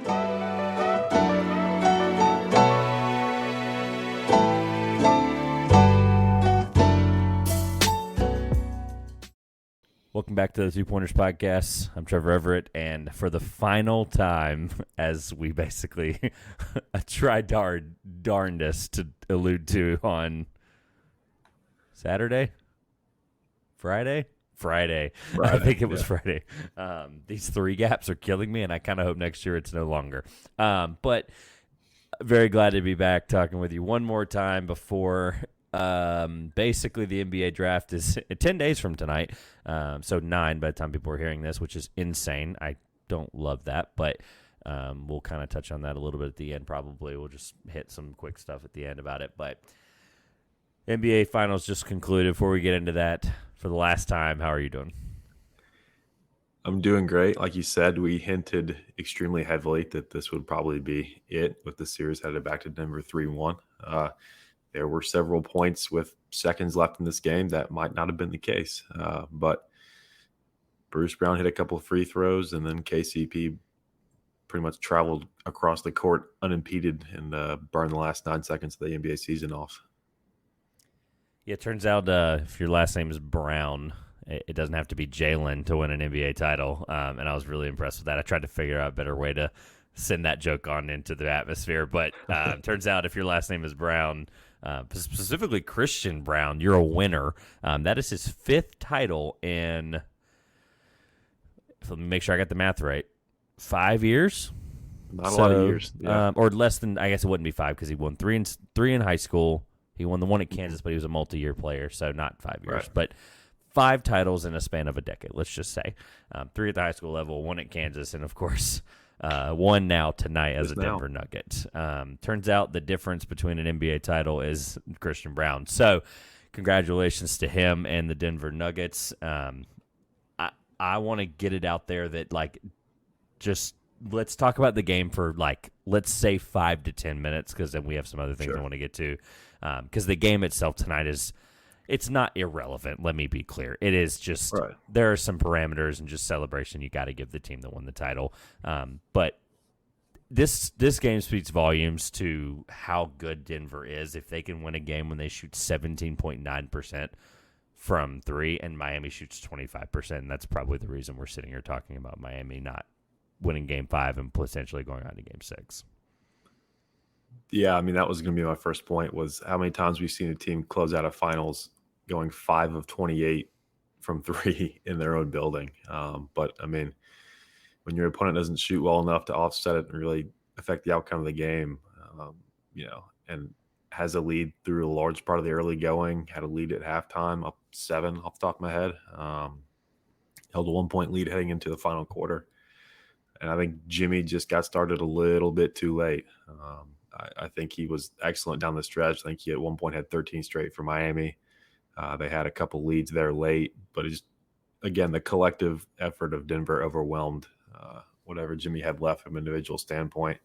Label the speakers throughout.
Speaker 1: Welcome back to the Two Pointers Podcast. I'm Trevor Everett, and for the final time, as we basically tried our darndest to allude to on Friday. I think it was Friday. These three gaps are killing me, and I kind of hope next year it's no longer. But very glad to be back talking with you one more time before basically the NBA draft is 10 days from tonight. So 9 by the time people are hearing this, which is insane. I don't love that, but we'll kind of touch on that a little bit at the end probably. We'll just hit some quick stuff at the end about it. But NBA Finals just concluded. Before we get into that, for the last time, how are you doing?
Speaker 2: I'm doing great. Like you said, we hinted extremely heavily that this would probably be it with the series headed back to Denver 3-1. There were several points with seconds left in this game that might not have been the case. But Bruce Brown hit a couple of free throws, and then KCP pretty much traveled across the court unimpeded and burned the last 9 seconds of the NBA season off.
Speaker 1: Yeah, it turns out if your last name is Brown, it doesn't have to be Jalen to win an NBA title. And I was really impressed with that. I tried to figure out a better way to send that joke on into the atmosphere. But it turns out if your last name is Brown, specifically Christian Brown, you're a winner. That is his 5th title in, let me make sure I got the math right, 5 years?
Speaker 2: Not a lot of years. Yeah.
Speaker 1: Or less than, I guess it wouldn't be 5 because he won three in high school. He won the one at Kansas, but he was a multi-year player, so not 5 years.
Speaker 2: Right.
Speaker 1: But 5 titles in a span of a decade, let's just say. 3 at the high school level, 1 at Kansas, and, of course, 1 now tonight as a Denver Nugget. Turns out the difference between an NBA title is Christian Brown. So congratulations to him and the Denver Nuggets. I want to get it out there that, just let's talk about the game for, let's say 5 to 10 minutes because then we have some other things I want to get to. Because the game itself tonight it's not irrelevant, let me be clear. It is just there are some parameters and just celebration you got to give the team that won the title. But this game speaks volumes to how good Denver is. If they can win a game when they shoot 17.9% from 3 and Miami shoots 25%, and that's probably the reason we're sitting here talking about Miami not winning Game 5 and potentially going on to Game 6.
Speaker 2: Yeah, I mean, that was going to be my first point, was how many times we've seen a team close out of finals going 5 of 28 from 3 in their own building. But, I mean, when your opponent doesn't shoot well enough to offset it and really affect the outcome of the game, and has a lead through a large part of the early going, had a lead at halftime, up 7 off the top of my head, held a 1-point lead heading into the final quarter. And I think Jimmy just got started a little bit too late. I think he was excellent down the stretch. I think he at one point had 13 straight for Miami. They had a couple leads there late, but it's, again, the collective effort of Denver overwhelmed whatever Jimmy had left from an individual standpoint.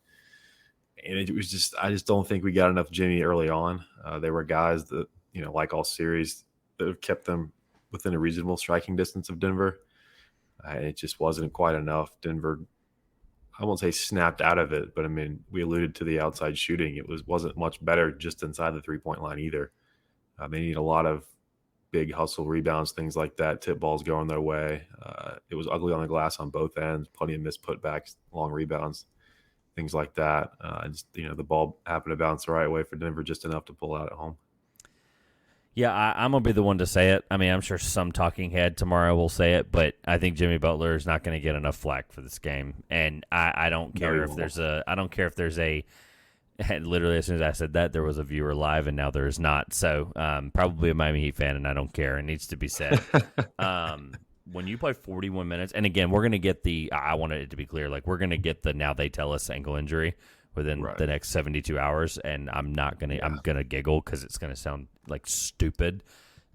Speaker 2: And it was just, I just don't think we got enough Jimmy early on. There were guys that, like all series, that have kept them within a reasonable striking distance of Denver. It just wasn't quite enough. Denver, I won't say snapped out of it, but I mean, we alluded to the outside shooting. It wasn't much better just inside the 3-point line either. They need a lot of big hustle rebounds, things like that, tip balls going their way. It was ugly on the glass on both ends, plenty of missed putbacks, long rebounds, things like that. The ball happened to bounce the right way for Denver just enough to pull out at home.
Speaker 1: Yeah, I'm going to be the one to say it. I mean, I'm sure some talking head tomorrow will say it, but I think Jimmy Butler is not going to get enough flack for this game. And I don't care if there's and literally as soon as I said that, there was a viewer live, and now there is not. So probably a Miami Heat fan, and I don't care. It needs to be said. When you play 41 minutes, and again, we're going to get I wanted it to be clear, we're going to get the now they tell us ankle injury within the next 72 hours, and I'm not going to I'm going to giggle because it's going to sound stupid.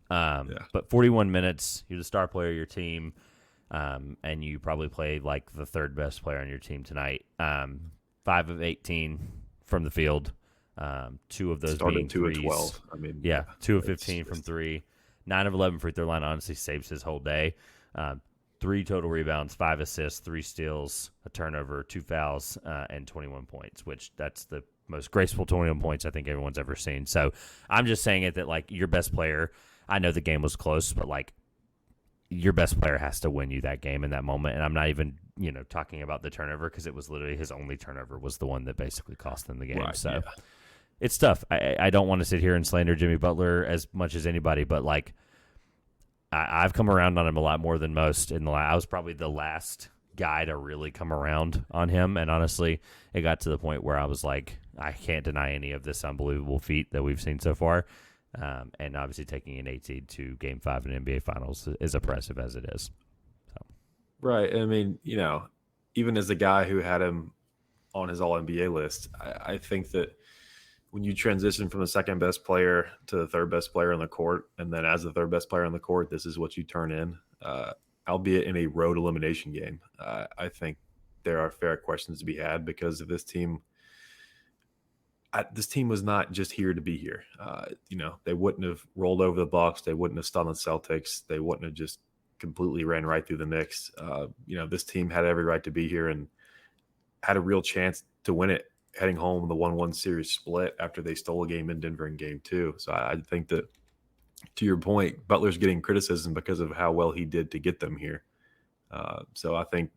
Speaker 1: But 41 minutes, you're the star player of your team, and you probably play the third best player on your team tonight. 5 of 18 from the field, 2 of those
Speaker 2: started
Speaker 1: being
Speaker 2: 2
Speaker 1: threes.
Speaker 2: of 12. I mean,
Speaker 1: 2 of 15 from 3. 9 of 11 free throw line honestly saves his whole day. 3 total rebounds, 5 assists, 3 steals, a turnover, 2 fouls, and 21 points, which that's the most graceful 21 points I think everyone's ever seen. So I'm just saying it that, like, your best player, I know the game was close, but, like, your best player has to win you that game in that moment. And I'm not even, talking about the turnover, because it was literally his only turnover was the one that basically cost them the game.
Speaker 2: Right,
Speaker 1: so
Speaker 2: yeah.
Speaker 1: It's tough. I don't want to sit here and slander Jimmy Butler as much as anybody, but, like, I've come around on him a lot more than most. I was probably the last guy to really come around on him, and honestly, it got to the point where I was like, I can't deny any of this unbelievable feat that we've seen so far. And obviously taking an 8 seed to Game 5 in NBA Finals is impressive as it is. So.
Speaker 2: Right. I mean, even as a guy who had him on his All-NBA list, I think that when you transition from the second best player to the third best player on the court, and then as the third best player on the court, this is what you turn in, albeit in a road elimination game. I think there are fair questions to be had, because of this team was not just here to be here. They wouldn't have rolled over the Bucks. They wouldn't have stunned the Celtics. They wouldn't have just completely ran right through the Knicks. This team had every right to be here and had a real chance to win it, heading home the 1-1 series split after they stole a game in Denver in Game 2. So I think that, to your point, Butler's getting criticism because of how well he did to get them here. So I think,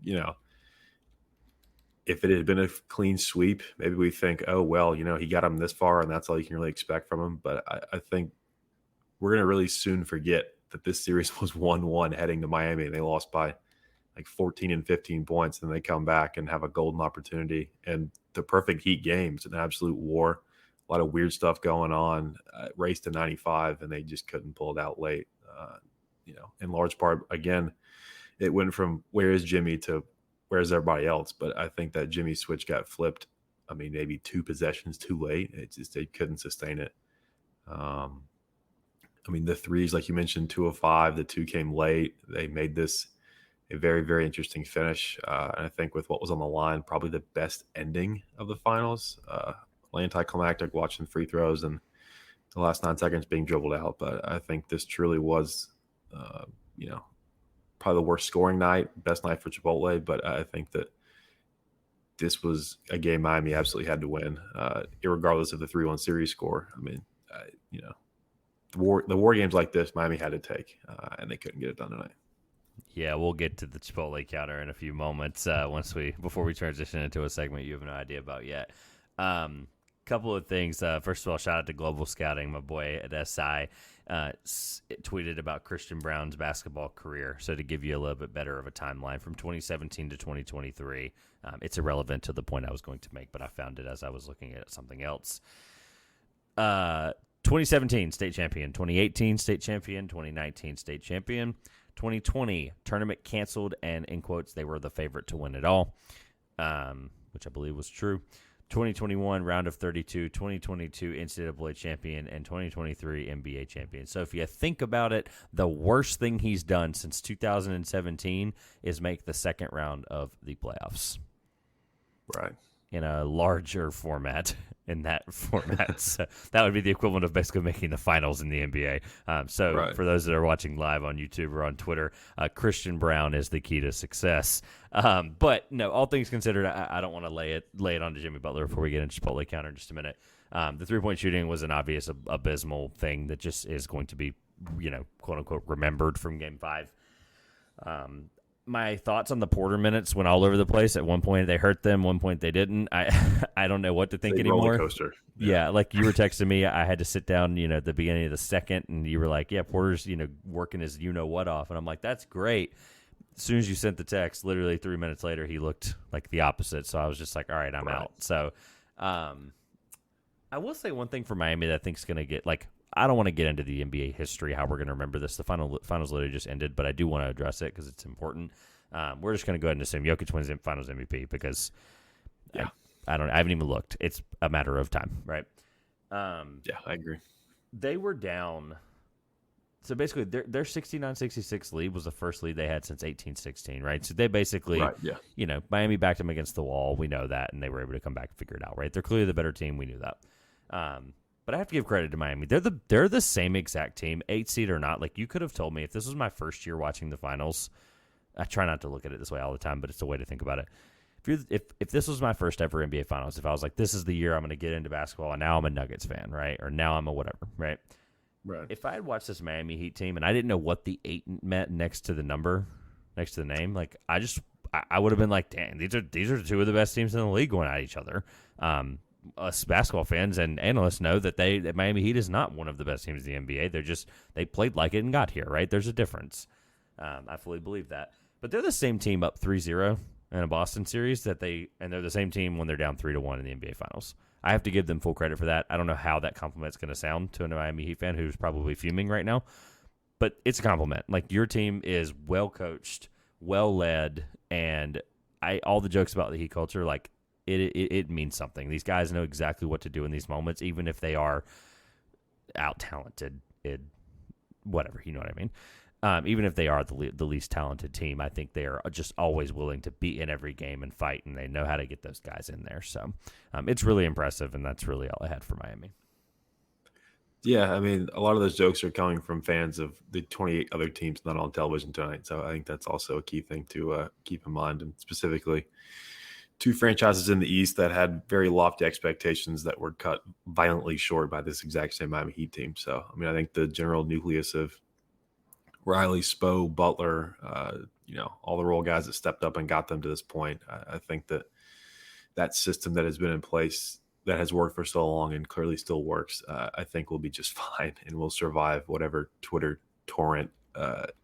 Speaker 2: if it had been a clean sweep, maybe we think, oh, well, he got him this far and that's all you can really expect from him. But I think we're going to really soon forget that this series was 1-1 heading to Miami, and they lost by like 14 and 15 points, and they come back and have a golden opportunity. And the perfect Heat game. It's an absolute war. A lot of weird stuff going on. Race to 95, and they just couldn't pull it out late. In large part, again, it went from where is Jimmy to where's everybody else. But I think that Jimmy switch got flipped. I mean, maybe 2 possessions too late. They couldn't sustain it. The threes, like you mentioned, 2 of 5. The 2 came late. They made this a very, very interesting finish. And I think with what was on the line, probably the best ending of the finals. Anticlimactic, watching free throws and the last 9 seconds being dribbled out. But I think this truly was, probably the worst scoring night, best night for Chipotle. But I think that this was a game Miami absolutely had to win, irregardless of the 3-1 series score. The war games like this, Miami had to take, and they couldn't get it done tonight.
Speaker 1: Yeah, we'll get to the Chipotle counter in a few moments before we transition into a segment you have no idea about yet. Couple of things. First of all, shout out to Global Scouting, my boy at SI. Tweeted about Christian Braun's basketball career. So to give you a little bit better of a timeline from 2017 to 2023, it's irrelevant to the point I was going to make, but I found it as I was looking at something else. 2017, state champion. 2018, state champion. 2019, state champion. 2020, tournament canceled, and in quotes, they were the favorite to win it all, which I believe was true. 2021, round of 32, 2022, NCAA champion, and 2023 NBA champion. So if you think about it, the worst thing he's done since 2017 is make the second round of the playoffs.
Speaker 2: Right.
Speaker 1: In a larger format, in that format. So that would be the equivalent of basically making the finals in the NBA. Right. For those that are watching live on YouTube or on Twitter, Christian Braun is the key to success. But no, all things considered, I don't want to lay it onto Jimmy Butler before we get into Chipotle counter in just a minute. The 3-point shooting was an obvious abysmal thing that just is going to be, quote unquote, remembered from Game 5. My thoughts on the Porter minutes went all over the place. At one point they hurt them, one point they didn't. I don't know what to think anymore.
Speaker 2: Roller coaster.
Speaker 1: Yeah, like you were texting me, I had to sit down, at the beginning of the second, and you were like, "Yeah, Porter's, working his what off," and I'm like, "That's great." As soon as you sent the text, literally 3 minutes later, he looked like the opposite. So I was just like, "All right, I'm out." So, I will say one thing for Miami that I think is going to get I don't want to get into the NBA history, how we're going to remember this. The finals literally just ended, but I do want to address it because it's important. We're just going to go ahead and assume Jokic wins the finals MVP because I haven't even looked. It's a matter of time, right?
Speaker 2: I agree.
Speaker 1: They were down. So basically, their 69-66 lead was the first lead they had since 18-16, right? So they basically, Miami backed them against the wall. We know that, and they were able to come back and figure it out, right? They're clearly the better team. We knew that. But I have to give credit to Miami. They're the same exact team, 8 seed or not. Like, you could have told me if this was my first year watching the finals, I try not to look at it this way all the time, but it's a way to think about it. If this was my first ever NBA Finals, if I was like, this is the year I'm going to get into basketball, and now I'm a Nuggets fan, right? Or now I'm a whatever, right?
Speaker 2: Right.
Speaker 1: If I had watched this Miami Heat team and I didn't know what the 8 meant next to the name, like I would have been like, dang, these are two of the best teams in the league going at each other. Us basketball fans and analysts know that Miami Heat is not one of the best teams in the NBA. They played like it and got here, right? There's a difference. I fully believe that. But they're the same team up 3-0 in a Boston series they're the same team when they're down 3-1 in the NBA Finals. I have to give them full credit for that. I don't know how that compliment's going to sound to a Miami Heat fan who's probably fuming right now, but it's a compliment. Like, your team is well coached, well led, and all the jokes about the Heat culture, like, it means something. These guys know exactly what to do in these moments, even if they are out talented. Whatever, you know what I mean. Even if they are the least talented team, I think they are just always willing to be in every game and fight, and they know how to get those guys in there. So it's really impressive, and that's really all I had for Miami.
Speaker 2: Yeah, I mean, a lot of those jokes are coming from fans of the 28 other teams not on television tonight. So I think that's also a key thing to keep in mind, and specifically two franchises in the East that had very lofty expectations that were cut violently short by this exact same Miami Heat team. So, I mean, I think the general nucleus of Riley, Spo, Butler, all the role guys that stepped up and got them to this point. I think that system that has been in place, that has worked for so long and clearly still works, I think will be just fine and will survive whatever Twitter torrent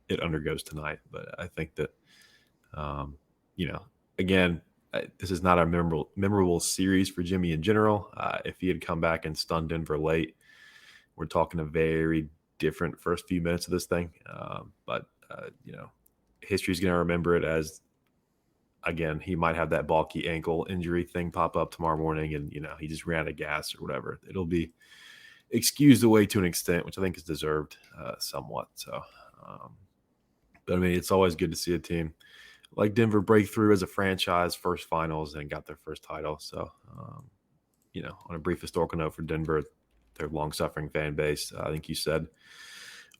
Speaker 2: it undergoes tonight. But I think that, again, this is not a memorable series for Jimmy in general. If he had come back and stunned Denver late, we're talking a very different first few minutes of this thing. But history's going to remember it as, again, he might have that bulky ankle injury thing pop up tomorrow morning and, he just ran out of gas or whatever. It'll be excused away to an extent, which I think is deserved somewhat. So, but I mean, it's always good to see a team like Denver break through as a franchise, first finals, and got their first title. So, on a brief historical note for Denver, their long-suffering fan base, I think you said,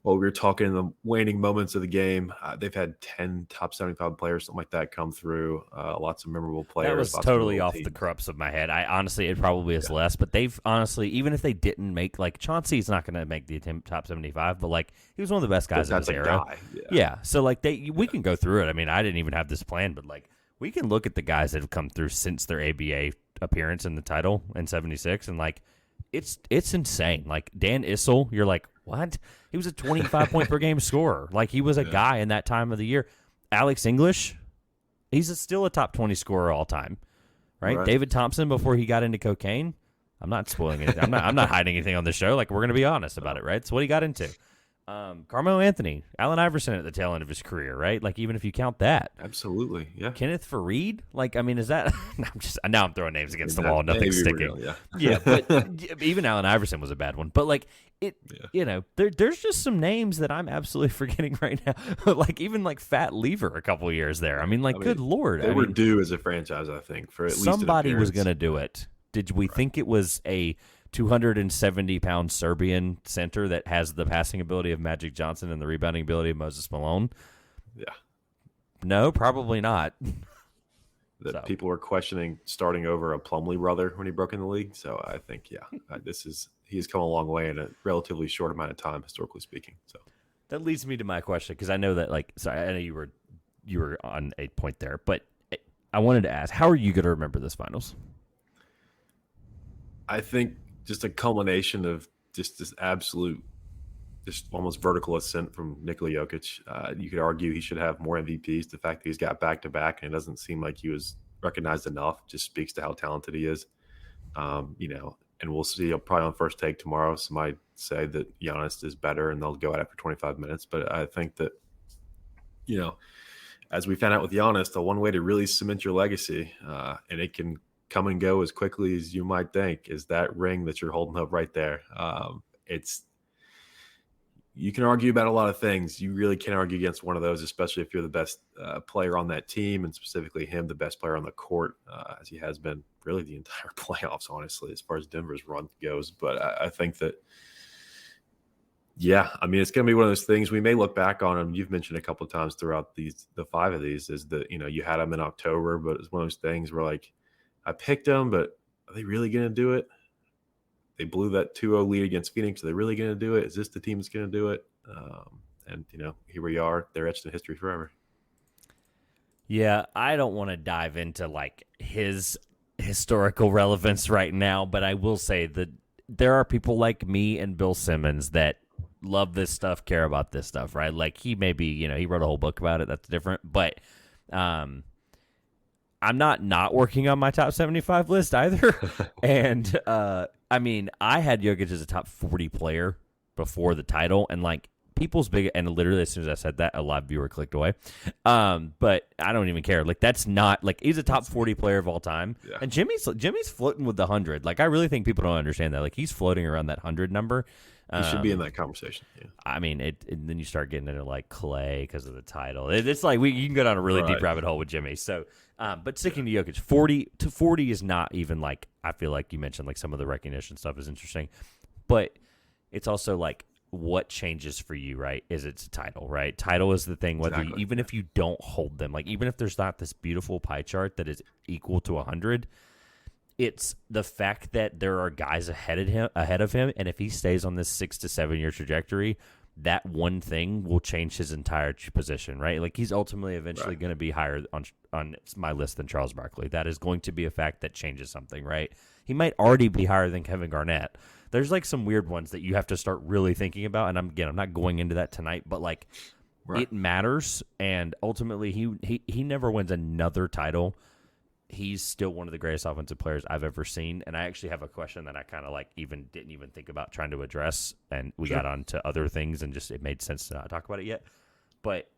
Speaker 2: we were talking in the waning moments of the game, they've had 10 top 75 players, something like that, come through. Lots of memorable players.
Speaker 1: That was totally off the crux of my head. I honestly, it probably is less, but they've honestly, even if they didn't make, like, Chauncey's not going to make the top 75, but, like, he was one of the best guys of his era. Yeah. So, like, we can go through it. I mean, I didn't even have this plan, but, like, we can look at the guys that have come through since their ABA appearance in the title in 76, and, like, it's insane. Like, Dan Issel, you're like, what? He was a 25-point per game scorer. Like, he was a guy in that time of the year. Alex English, he's still a top 20 scorer all time, right? David Thompson, before he got into cocaine, I'm not spoiling it. I'm not hiding anything on the show. Like, we're going to be honest about it, right? It's what he got into. Carmelo Anthony, Allen Iverson at the tail end of his career, right? Like, even if you count that.
Speaker 2: Absolutely, yeah.
Speaker 1: Kenneth Faried? Like, I mean, is that – now I'm throwing names against the wall. Nothing's sticking.
Speaker 2: Real,
Speaker 1: yeah, but even Allen Iverson was a bad one. But, like, there's just some names that I'm absolutely forgetting right now. Like, even, like, Fat Lever a couple years there. I mean, good Lord.
Speaker 2: They were due as a franchise, I think, for at least
Speaker 1: somebody was going to do it. Did we think it was a – 270-pound Serbian center that has the passing ability of Magic Johnson and the rebounding ability of Moses Malone? Yeah. No, probably not.
Speaker 2: People were questioning starting over a Plumlee brother when he broke in the league. So I think, he has come a long way in a relatively short amount of time, historically speaking. So
Speaker 1: that leads me to my question, because I know that, I know you were on a point there, but I wanted to ask, how are you going to remember this finals?
Speaker 2: I think just a culmination of just this absolute, just almost vertical ascent from Nikola Jokic. You could argue he should have more MVPs. The fact that he's got back-to-back and it doesn't seem like he was recognized enough just speaks to how talented he is. And we'll see probably on First Take tomorrow. Somebody say that Giannis is better and they'll go at it for 25 minutes. But I think that, as we found out with Giannis, the one way to really cement your legacy, and it can come and go as quickly as you might think, is that ring that you're holding up right there. You can argue about a lot of things. You really can't argue against one of those, especially if you're the best player on that team, and specifically him, the best player on the court, as he has been really the entire playoffs, honestly, as far as Denver's run goes. But I think that Yeah, I mean, it's going to be one of those things we may look back on them. You've mentioned a couple of times throughout the 5 of these is that, you had them in October, but it's one of those things where like I picked them, but are they really going to do it? They blew that 2-0 lead against Phoenix. Are they really going to do it? Is this the team that's going to do it? And here we are. They're etched in history forever.
Speaker 1: Yeah, I don't want to dive into like his historical relevance right now, but I will say that there are people like me and Bill Simmons that love this stuff, care about this stuff, right? Like he maybe, he wrote a whole book about it. That's different. But I'm not working on my top 75 list either. And I mean, I had Jokic as a top 40 player before the title, and like people's big, and literally as soon as I said that, a live viewer clicked away. But I don't even care. Like that's not like he's a top 40 player of all time. Yeah. And Jimmy's floating with the 100. Like I really think people don't understand that. Like he's floating around that 100 number.
Speaker 2: He should be in that conversation. Yeah.
Speaker 1: I mean, and then you start getting into like Clay because of the title. It's like you can go down a really deep rabbit hole with Jimmy. So, but sticking to Jokic, 40 is not even like, I feel like you mentioned like some of the recognition stuff is interesting, but it's also like what changes for you, right? Is it's a title, right? Title is the thing. Whether even if you don't hold them, like even if there's not this beautiful pie chart that is equal to 100. It's the fact that there are guys ahead of him, and if he stays on this 6 to 7 year trajectory, that one thing will change his entire position, right? Like he's ultimately eventually going to be higher on my list than Charles Barkley. That is going to be a fact that changes something, right? He might already be higher than Kevin Garnett. There's like some weird ones that you have to start really thinking about, and I'm not going into that tonight, but like it matters, and ultimately he never wins another title. He's still one of the greatest offensive players I've ever seen. And I actually have a question that I kind of like didn't even think about trying to address. And we got on to other things and just it made sense to not talk about it yet. But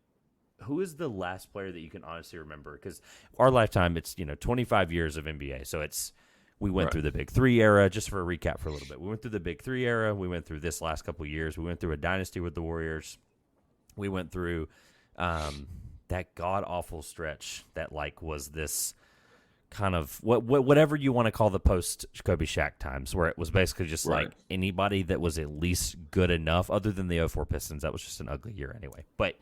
Speaker 1: who is the last player that you can honestly remember? Because our lifetime, it's 25 years of NBA. So we went through the Big Three era. Just for a recap for a little bit, we went through the Big Three era. We went through this last couple of years. We went through a dynasty with the Warriors. We went through that god awful stretch that like was this kind of whatever you want to call the post Kobe Shaq times, where it was basically just like anybody that was at least good enough, other than the 04 Pistons. That was just an ugly year anyway. But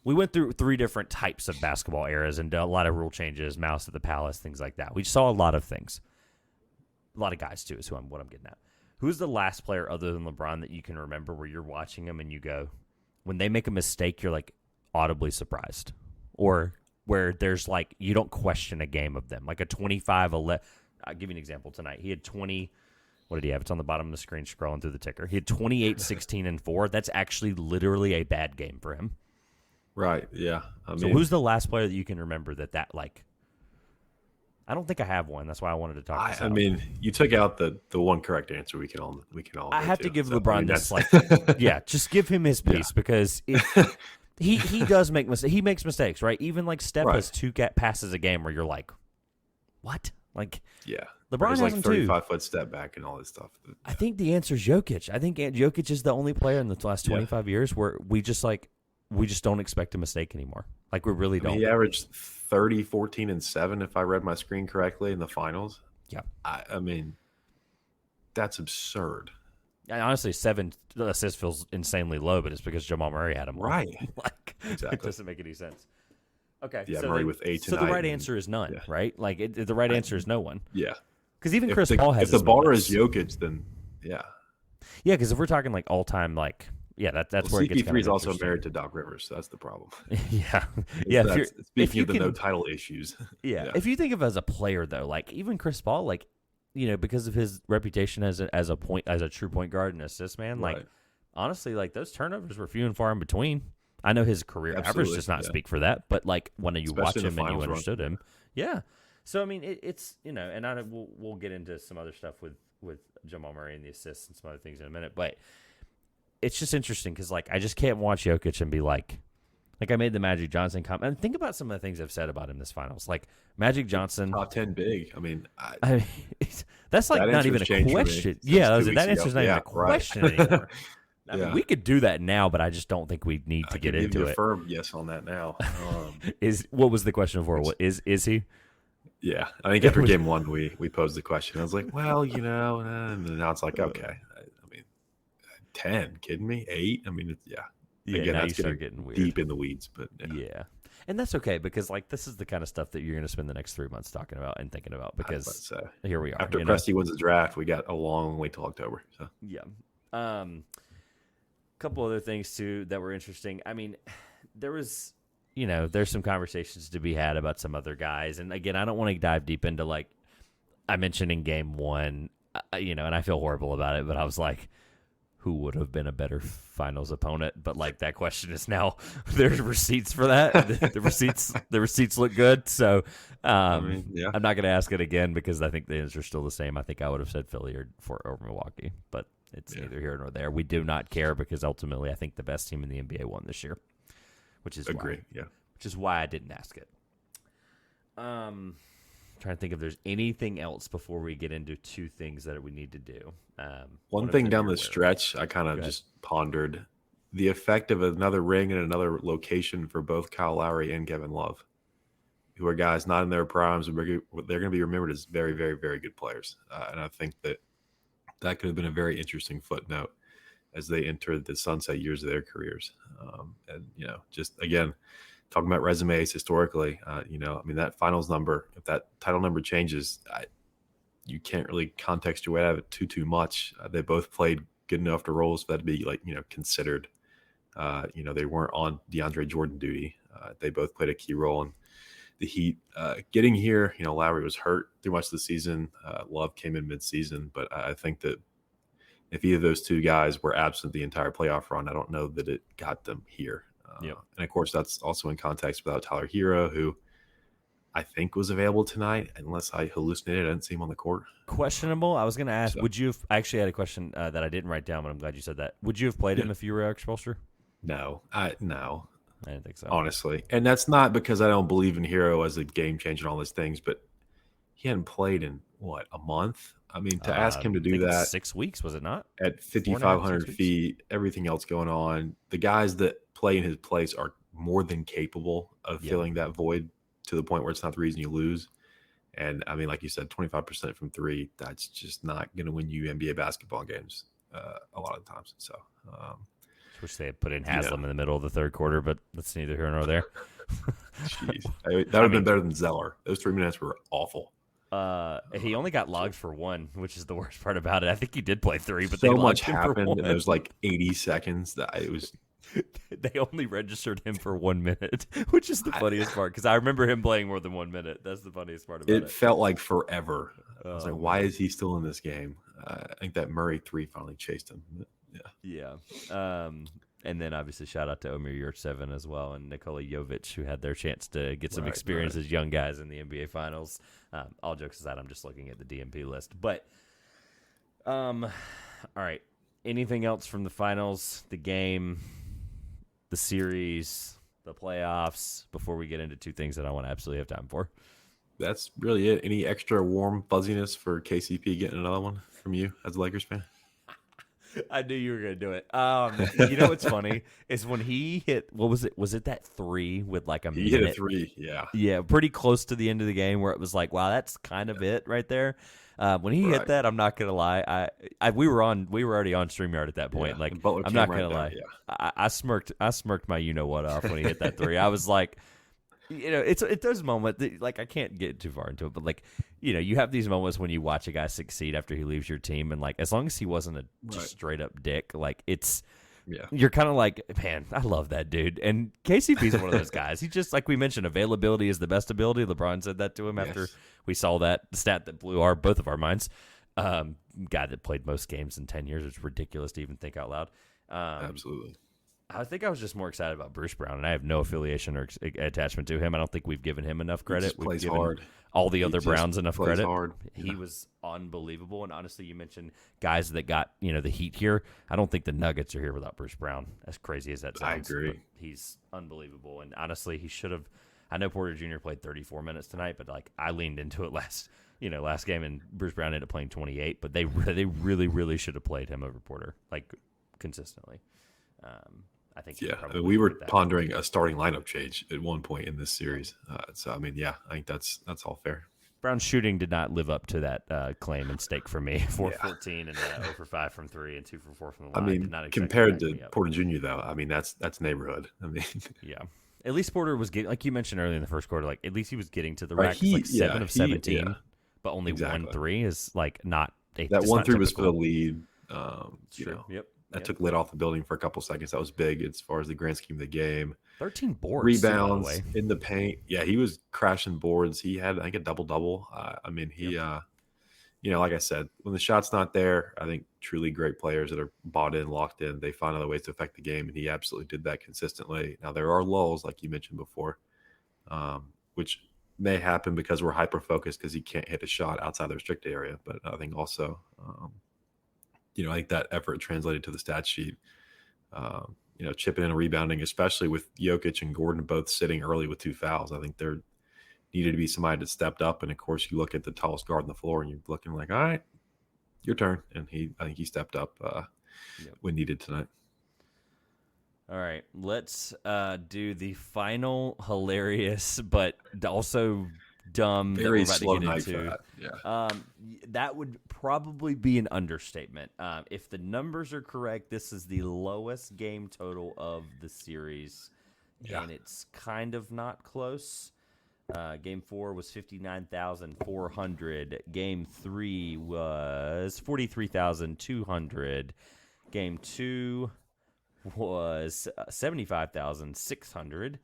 Speaker 1: we went through 3 different types of basketball eras and a lot of rule changes, Mouse at the Palace, things like that. We saw a lot of things. A lot of guys too is what I'm getting at. Who's the last player other than LeBron that you can remember where you're watching them and you go, when they make a mistake, you're like audibly surprised, or where there's like you don't question a game of them, like a 25-11. I'll give you an example tonight. He had 20. What did he have? It's on the bottom of the screen scrolling through the ticker. He had 28, 16, and 4. That's actually literally a bad game for him.
Speaker 2: Right, yeah.
Speaker 1: So who's the last player that you can remember that like, I don't think I have one. That's why I wanted to talk this out.
Speaker 2: I mean, you took out the one correct answer we can all
Speaker 1: I have to give LeBron this like just give him his piece because if He does make mistakes. He makes mistakes, right? Even like Steph has 2 passes a game where you're like, what? Like, LeBron has like
Speaker 2: 35-foot step back and all this stuff.
Speaker 1: I think the answer is Jokic. I think Jokic is the only player in the last 25 years where we just don't expect a mistake anymore. Like we really don't.
Speaker 2: He averaged 30, 14, and 7 if I read my screen correctly in the finals.
Speaker 1: Yeah,
Speaker 2: I mean, that's absurd.
Speaker 1: And honestly, 7 assists feels insanely low, but it's because Jamal Murray had him.
Speaker 2: Right.
Speaker 1: Like,
Speaker 2: exactly.
Speaker 1: It doesn't make any sense. Okay.
Speaker 2: Yeah, so Murray with 8
Speaker 1: tonight. So the right answer is none, right? Like the right answer is no one.
Speaker 2: Yeah.
Speaker 1: Because even Chris Paul has.
Speaker 2: If the bar is Jokic, then yeah.
Speaker 1: Yeah, because if we're talking like all time, like that's where it gets.
Speaker 2: CP3 is also married to Doc Rivers, so that's the problem.
Speaker 1: Yeah.
Speaker 2: Speaking of the no title issues.
Speaker 1: Yeah. If you think of it as a player though, like even Chris Paul, like. Because of his reputation as a true point guard and assist man, like honestly, like those turnovers were few and far in between. I know his career average does not speak for that, but like when you watch him and you understood him, So I mean, it's and we'll get into some other stuff with Jamal Murray and the assists and some other things in a minute, but it's just interesting because like I just can't watch Jokic and be like I made the Magic Johnson comment. And think about some of the things I've said about him this finals. Like Magic Johnson,
Speaker 2: top 10 big. I mean,
Speaker 1: that's like not even a question. Yeah, that answer's not even a question anymore. I mean, we could do that now, but I just don't think we need to get into it.
Speaker 2: A firm yes on that now.
Speaker 1: What was the question before? What is he?
Speaker 2: Yeah, I think after game 1 we posed the question. I was like, well, and now it's like, okay. I mean, 10. Kidding me? 8? I mean,
Speaker 1: Yeah,
Speaker 2: again,
Speaker 1: now
Speaker 2: that's
Speaker 1: you start getting weird.
Speaker 2: deep in the weeds, but
Speaker 1: yeah. And that's okay because like this is the kind of stuff that you're going to spend the next 3 months talking about and thinking about because here we are.
Speaker 2: After Presti wins the draft, we got a long way till October. So
Speaker 1: yeah. Couple other things too that were interesting. I mean, there's some conversations to be had about some other guys, and again, I don't want to dive deep into like I mentioned in game 1, and I feel horrible about it, but I was like, who would have been a better finals opponent? But like that question is now there's receipts for that. the receipts look good. So I'm not going to ask it again because I think the answer is still the same. I think I would have said Philly or Milwaukee, but it's neither here nor there. We do not care because ultimately I think the best team in the NBA won this year, which is why I didn't ask it. Trying to think if there's anything else before we get into two things that we need to do.
Speaker 2: One thing down the stretch, I kind of just pondered the effect of another ring in another location for both Kyle Lowry and Kevin Love, who are guys not in their primes. They're going to be remembered as very, very, very good players. And I think that could have been a very interesting footnote as they enter the sunset years of their careers. And, just again, talking about resumes historically, that finals number, if that title number changes, you can't really contextualize it too much. They both played good enough to roles for that to be considered. They weren't on DeAndre Jordan duty. They both played a key role in the Heat getting here. Lowry was hurt through much of the season. Love came in mid-season, but I think that if either of those two guys were absent the entire playoff run, I don't know that it got them here. And of course, that's also in context without Tyler Hero, who I think was available tonight, unless I hallucinated. I didn't see him on the court.
Speaker 1: Questionable. I was going to ask, would you have – I actually had a question that I didn't write down, but I'm glad you said that. Would you have played him if you were Eric Spoelstra?
Speaker 2: No. No.
Speaker 1: I didn't think so.
Speaker 2: Honestly. And that's not because I don't believe in Hero as a game changer and all those things, but he hadn't played in, a month? I mean, to ask him to do that.
Speaker 1: 6 weeks, was it not?
Speaker 2: At 5,500 feet, everything else going on. The guys that play in his place are more than capable of filling that void to the point where it's not the reason you lose. And I mean, like you said, 25% from three, that's just not going to win you NBA basketball games a lot of times. So,
Speaker 1: wish they had put in Haslam in the middle of the third quarter, but that's neither here nor there.
Speaker 2: Jeez, that would have been better than Zeller. Those 3 minutes were awful.
Speaker 1: He only got logged for 1, which is the worst part about it. I think he did play 3, but
Speaker 2: so
Speaker 1: they
Speaker 2: much
Speaker 1: him
Speaker 2: happened
Speaker 1: for 1.
Speaker 2: in those 80 seconds that it was.
Speaker 1: They only registered him for 1 minute, which is the funniest part because I remember him playing more than 1 minute. That's the funniest part about it.
Speaker 2: It felt like forever. I was like, why is he still in this game? I think that Murray 3 finally chased him.
Speaker 1: Yeah. And then obviously shout out to Omer Yurtseven as well and Nikola Jovic, who had their chance to get some experience as young guys in the NBA Finals. All jokes aside, I'm just looking at the DMP list. But, all right. Anything else from the finals, the game, the series, the playoffs, before we get into two things that I want to absolutely have time for?
Speaker 2: That's really it. Any extra warm fuzziness for KCP getting another one from you as a Lakers fan?
Speaker 1: I knew you were going to do it. You know what's funny is when he hit, what was it? Was it that 3 with a minute?
Speaker 2: He hit a 3, yeah.
Speaker 1: Yeah, pretty close to the end of the game where it was like, wow, that's kind of it right there. When he hit that, I'm not going to lie. We were already on StreamYard at that point.
Speaker 2: Yeah,
Speaker 1: I'm not going to lie.
Speaker 2: Yeah.
Speaker 1: I smirked my you-know-what off when he hit that 3. I was like, it's those moments that, I can't get too far into it, but you have these moments when you watch a guy succeed after he leaves your team, and as long as he wasn't a just straight up dick, you're kind of like, man, I love that dude. And KCP's one of those guys. He just, like we mentioned, availability is the best ability. LeBron said that to him after we saw that stat that blew both of our minds. Guy that played most games in 10 years. It's ridiculous to even think out loud.
Speaker 2: Absolutely.
Speaker 1: I think I was just more excited about Bruce Brown, and I have no affiliation or attachment to him. I don't think we've given him enough credit.
Speaker 2: We've given hard.
Speaker 1: All the other Browns enough credit.
Speaker 2: Hard.
Speaker 1: He was unbelievable, and honestly, you mentioned guys that got the Heat here. I don't think the Nuggets are here without Bruce Brown. As crazy as that sounds,
Speaker 2: I agree.
Speaker 1: He's unbelievable, and honestly, he should have. I know Porter Jr. played 34 minutes tonight, but I leaned into it last game, and Bruce Brown ended up playing 28. But they really, really should have played him over Porter consistently. I think.
Speaker 2: Yeah, we were pondering a starting lineup change at one point in this series. I think that's all fair.
Speaker 1: Brown's shooting did not live up to that claim and stake for me. 4-14 and 0 for 5 from 3 and 2 for 4 from the line.
Speaker 2: I mean,
Speaker 1: did not exactly
Speaker 2: compared to Porter Jr. though, I mean that's neighborhood. I mean,
Speaker 1: yeah. At least Porter was getting, like you mentioned earlier in the first quarter, like at least he was getting to the rack. 7 of 17, but only 1 3 is like not.
Speaker 2: That 1 3 was for the lead.
Speaker 1: True. Yep.
Speaker 2: That took lid off the building for a couple seconds. That was big as far as the grand scheme of the game.
Speaker 1: 13 boards.
Speaker 2: Rebounds in the paint. Yeah, he was crashing boards. He had, I think, a double-double. I mean, he, like I said, when the shot's not there, I think truly great players that are bought in, locked in, they find other ways to affect the game, and he absolutely did that consistently. Now, there are lulls, like you mentioned before, which may happen because we're hyper-focused because he can't hit a shot outside the restricted area. But I think also, I think that effort translated to the stat sheet. Chipping in and rebounding, especially with Jokic and Gordon both sitting early with 2 fouls. I think there needed to be somebody that stepped up. And of course, you look at the tallest guard on the floor and you're looking like, all right, your turn. And I think he stepped up when needed tonight.
Speaker 1: All right, let's do the final hilarious, but also dumb
Speaker 2: very
Speaker 1: that we're
Speaker 2: slow
Speaker 1: about to get
Speaker 2: night
Speaker 1: into.
Speaker 2: for that.
Speaker 1: That would probably be an understatement. If the numbers are correct, this is the lowest game total of the series, and it's kind of not close. Game 4 was 59,400. Game 3 was 43,200. Game 2 was 75,600.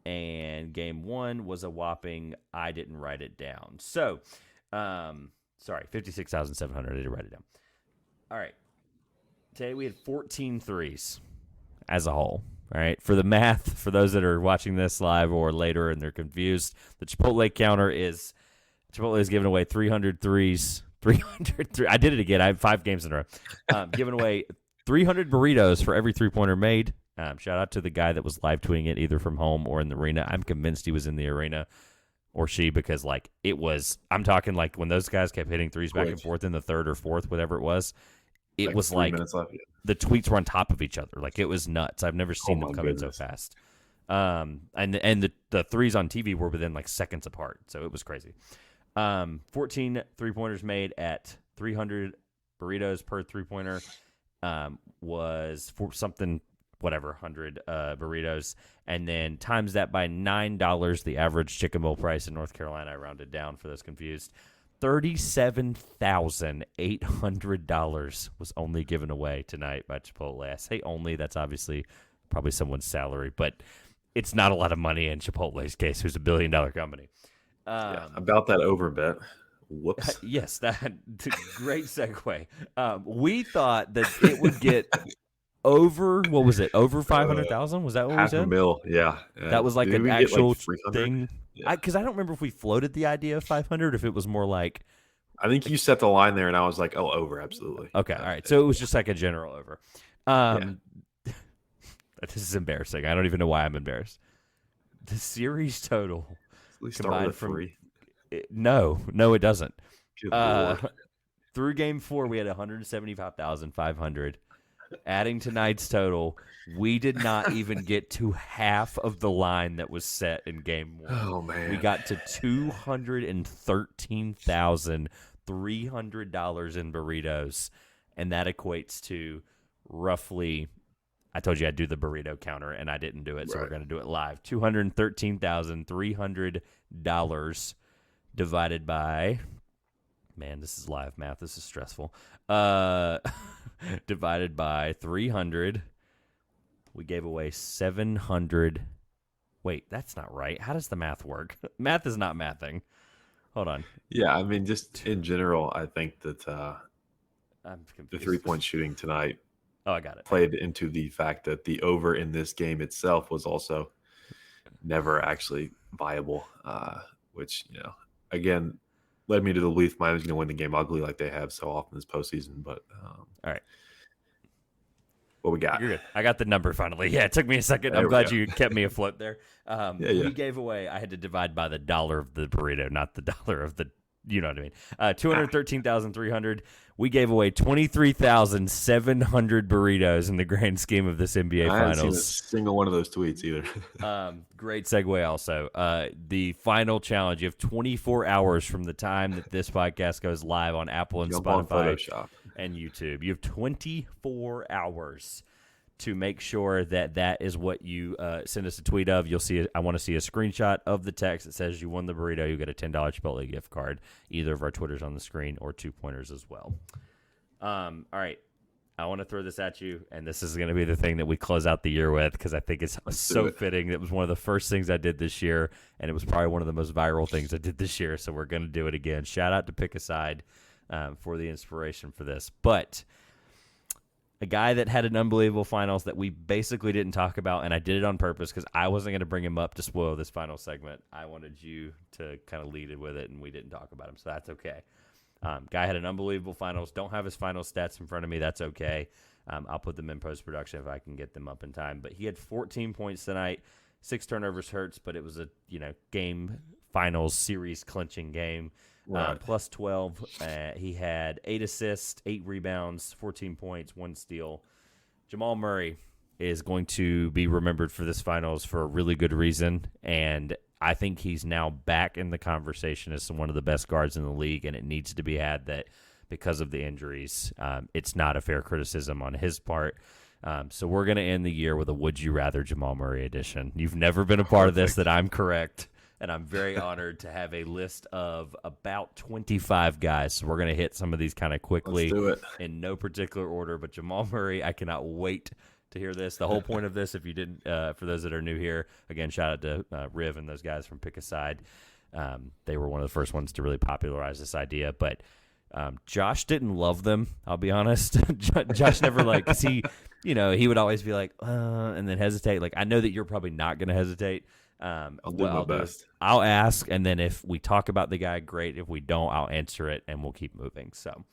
Speaker 1: And game 1 was a whopping, I didn't write it down. So, 56,700. I didn't write it down. All right. Today we had 14 threes as a whole. All right. For the math, for those that are watching this live or later and they're confused, the Chipotle counter is Chipotle is giving away 300 threes. 300. I did it again. I have 5 games in a row. Giving away 300 burritos for every 3-pointer made. Shout out to the guy that was live tweeting it either from home or in the arena. I'm convinced he was in the arena or she because, like, it was – I'm talking like when those guys kept hitting threes back and forth in the third or fourth, whatever it was, it was like the tweets were on top of each other. Like, it was nuts. I've never seen them come in so fast. And the threes on TV were within, like, seconds apart, so it was crazy. 14 three-pointers made at 300 burritos per three-pointer was for something – whatever, 100 burritos, and then times that by $9, the average chicken bowl price in North Carolina. I rounded down for those confused. $37,800 was only given away tonight by Chipotle. I say only, that's obviously probably someone's salary, but it's not a lot of money in Chipotle's case, who's a billion-dollar company.
Speaker 2: About that over bet. Whoops.
Speaker 1: Yes, great segue. We thought that it would get over, what was it? Over 500,000? Was that what we said?
Speaker 2: $500,000, yeah.
Speaker 1: That was like an actual thing.
Speaker 2: Yeah.
Speaker 1: Because I don't remember if we floated the idea of 500, if it was more like.
Speaker 2: I think you set the line there, and I was like, "Oh, over, absolutely."
Speaker 1: Okay, all right. So it was just like a general over. This is embarrassing. I don't even know why I'm embarrassed. The series total.
Speaker 2: At least start with 3.
Speaker 1: No, it doesn't. Through game 4, we had 175,500. Adding tonight's total, we did not even get to half of the line that was set in game 1.
Speaker 2: Oh, man.
Speaker 1: We got to $213,300 in burritos, and that equates to roughly, I told you I'd do the burrito counter, and I didn't do it, so we're going to do it live. $213,300 divided by, man, this is live math. This is stressful. Divided by 300, we gave away 700. Wait, that's not right. How does the math work? Math is not mathing. Hold on.
Speaker 2: Yeah, I mean, just in general, I think that
Speaker 1: I'm
Speaker 2: the 3-point shooting tonight
Speaker 1: I got it.
Speaker 2: Played into the fact that the over in this game itself was also never actually viable, which, again, led me to the belief Miami's going to win the game ugly like they have so often this postseason. But
Speaker 1: all right,
Speaker 2: what we got?
Speaker 1: You're good. I got the number finally. Yeah, it took me a second. I'm glad you kept me afloat there. We gave away. I had to divide by the dollar of the burrito, not the dollar of the you know what I mean. 213,300. We gave away 23,700 burritos in the grand scheme of this NBA
Speaker 2: I
Speaker 1: Finals.
Speaker 2: haven't seen a single one of those tweets either.
Speaker 1: Great segue also. The final challenge, you have 24 hours from the time that this podcast goes live on Apple and Spotify and YouTube. You have 24 hours to make sure that is what you send us a tweet of. You'll see. I want to see a screenshot of the text that says you won the burrito. You get a $10 Chipotle gift card. Either of our Twitters on the screen or 2 pointers as well. All right. I want to throw this at you, and this is going to be the thing that we close out the year with because I think it's so fitting. It was one of the first things I did this year, and it was probably one of the most viral things I did this year, so we're going to do it again. Shout out to Pick a Side for the inspiration for this. But a guy that had an unbelievable finals that we basically didn't talk about, and I did it on purpose because I wasn't going to bring him up to spoil this final segment. I wanted you to kind of lead it with it, and we didn't talk about him, so that's okay. Guy had an unbelievable finals. Don't have his final stats in front of me. That's okay. I'll put them in post-production if I can get them up in time. But he had 14 points tonight. 6 turnovers hurts, but it was a game finals series clinching game. Right. Plus 12. He had 8 assists, 8 rebounds, 14 points, 1 steal. Jamal Murray is going to be remembered for this finals for a really good reason, and I think he's now back in the conversation as one of the best guards in the league, and it needs to be had that because of the injuries, it's not a fair criticism on his part. So we're going to end the year with a Would You Rather Jamal Murray edition. You've never been a part of this that I'm correct, and I'm very honored to have a list of about 25 guys. So we're going to hit some of these kind of quickly.
Speaker 2: Let's do it.
Speaker 1: In no particular order, but Jamal Murray, I cannot wait to hear this. The whole point of this, if you didn't, for those that are new here, again, shout out to Riv and those guys from Pick a Side. They were one of the first ones to really popularize this idea, but Josh didn't love them. I'll be honest. Josh never cause he would always be like, and then hesitate. Like, I know that you're probably not going to hesitate.
Speaker 2: I'll do my best.
Speaker 1: I'll ask, and then if we talk about the guy, great. If we don't, I'll answer it, and we'll keep moving. So,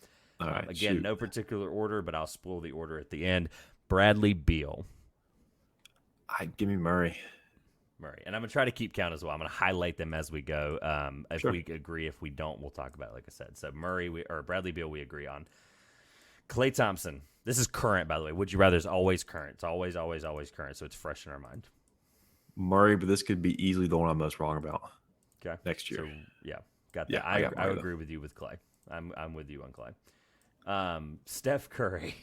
Speaker 2: all right,
Speaker 1: again, no particular order, but I'll spoil the order at the end. Bradley Beal.
Speaker 2: Give me Murray.
Speaker 1: And I'm going to try to keep count as well. I'm going to highlight them as we go. If we agree, if we don't, we'll talk about it, like I said. So Bradley Beal we agree on. Klay Thompson. This is current, by the way. Would you rather is always current. It's always, always, always current, so it's fresh in our mind.
Speaker 2: Murray, but this could be easily the one I'm most wrong about.
Speaker 1: Okay.
Speaker 2: Next year.
Speaker 1: So, got that.
Speaker 2: Yeah,
Speaker 1: I agree with you with Klay. I'm with you on Klay. Steph Curry.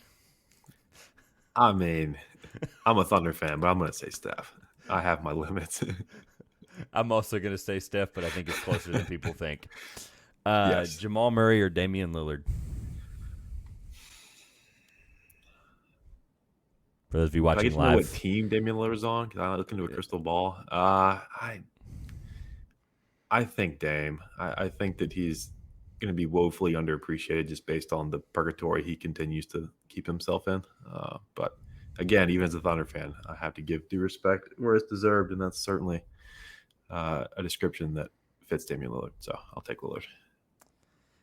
Speaker 2: I mean, I'm a Thunder fan, but I'm going to say Steph. I have my limits.
Speaker 1: I'm also going to say Steph, but I think it's closer than people think.
Speaker 2: Yes.
Speaker 1: Jamal Murray or Damian Lillard? For those of you watching live.
Speaker 2: Know what team Damian Lillard's on? Because I look into a crystal ball. I think Dame. I think that he's going to be woefully underappreciated just based on the purgatory he continues to keep himself in. But again, even as a Thunder fan, I have to give due respect where it's deserved, and that's certainly a description that fits Damian Lillard. So I'll take Lillard.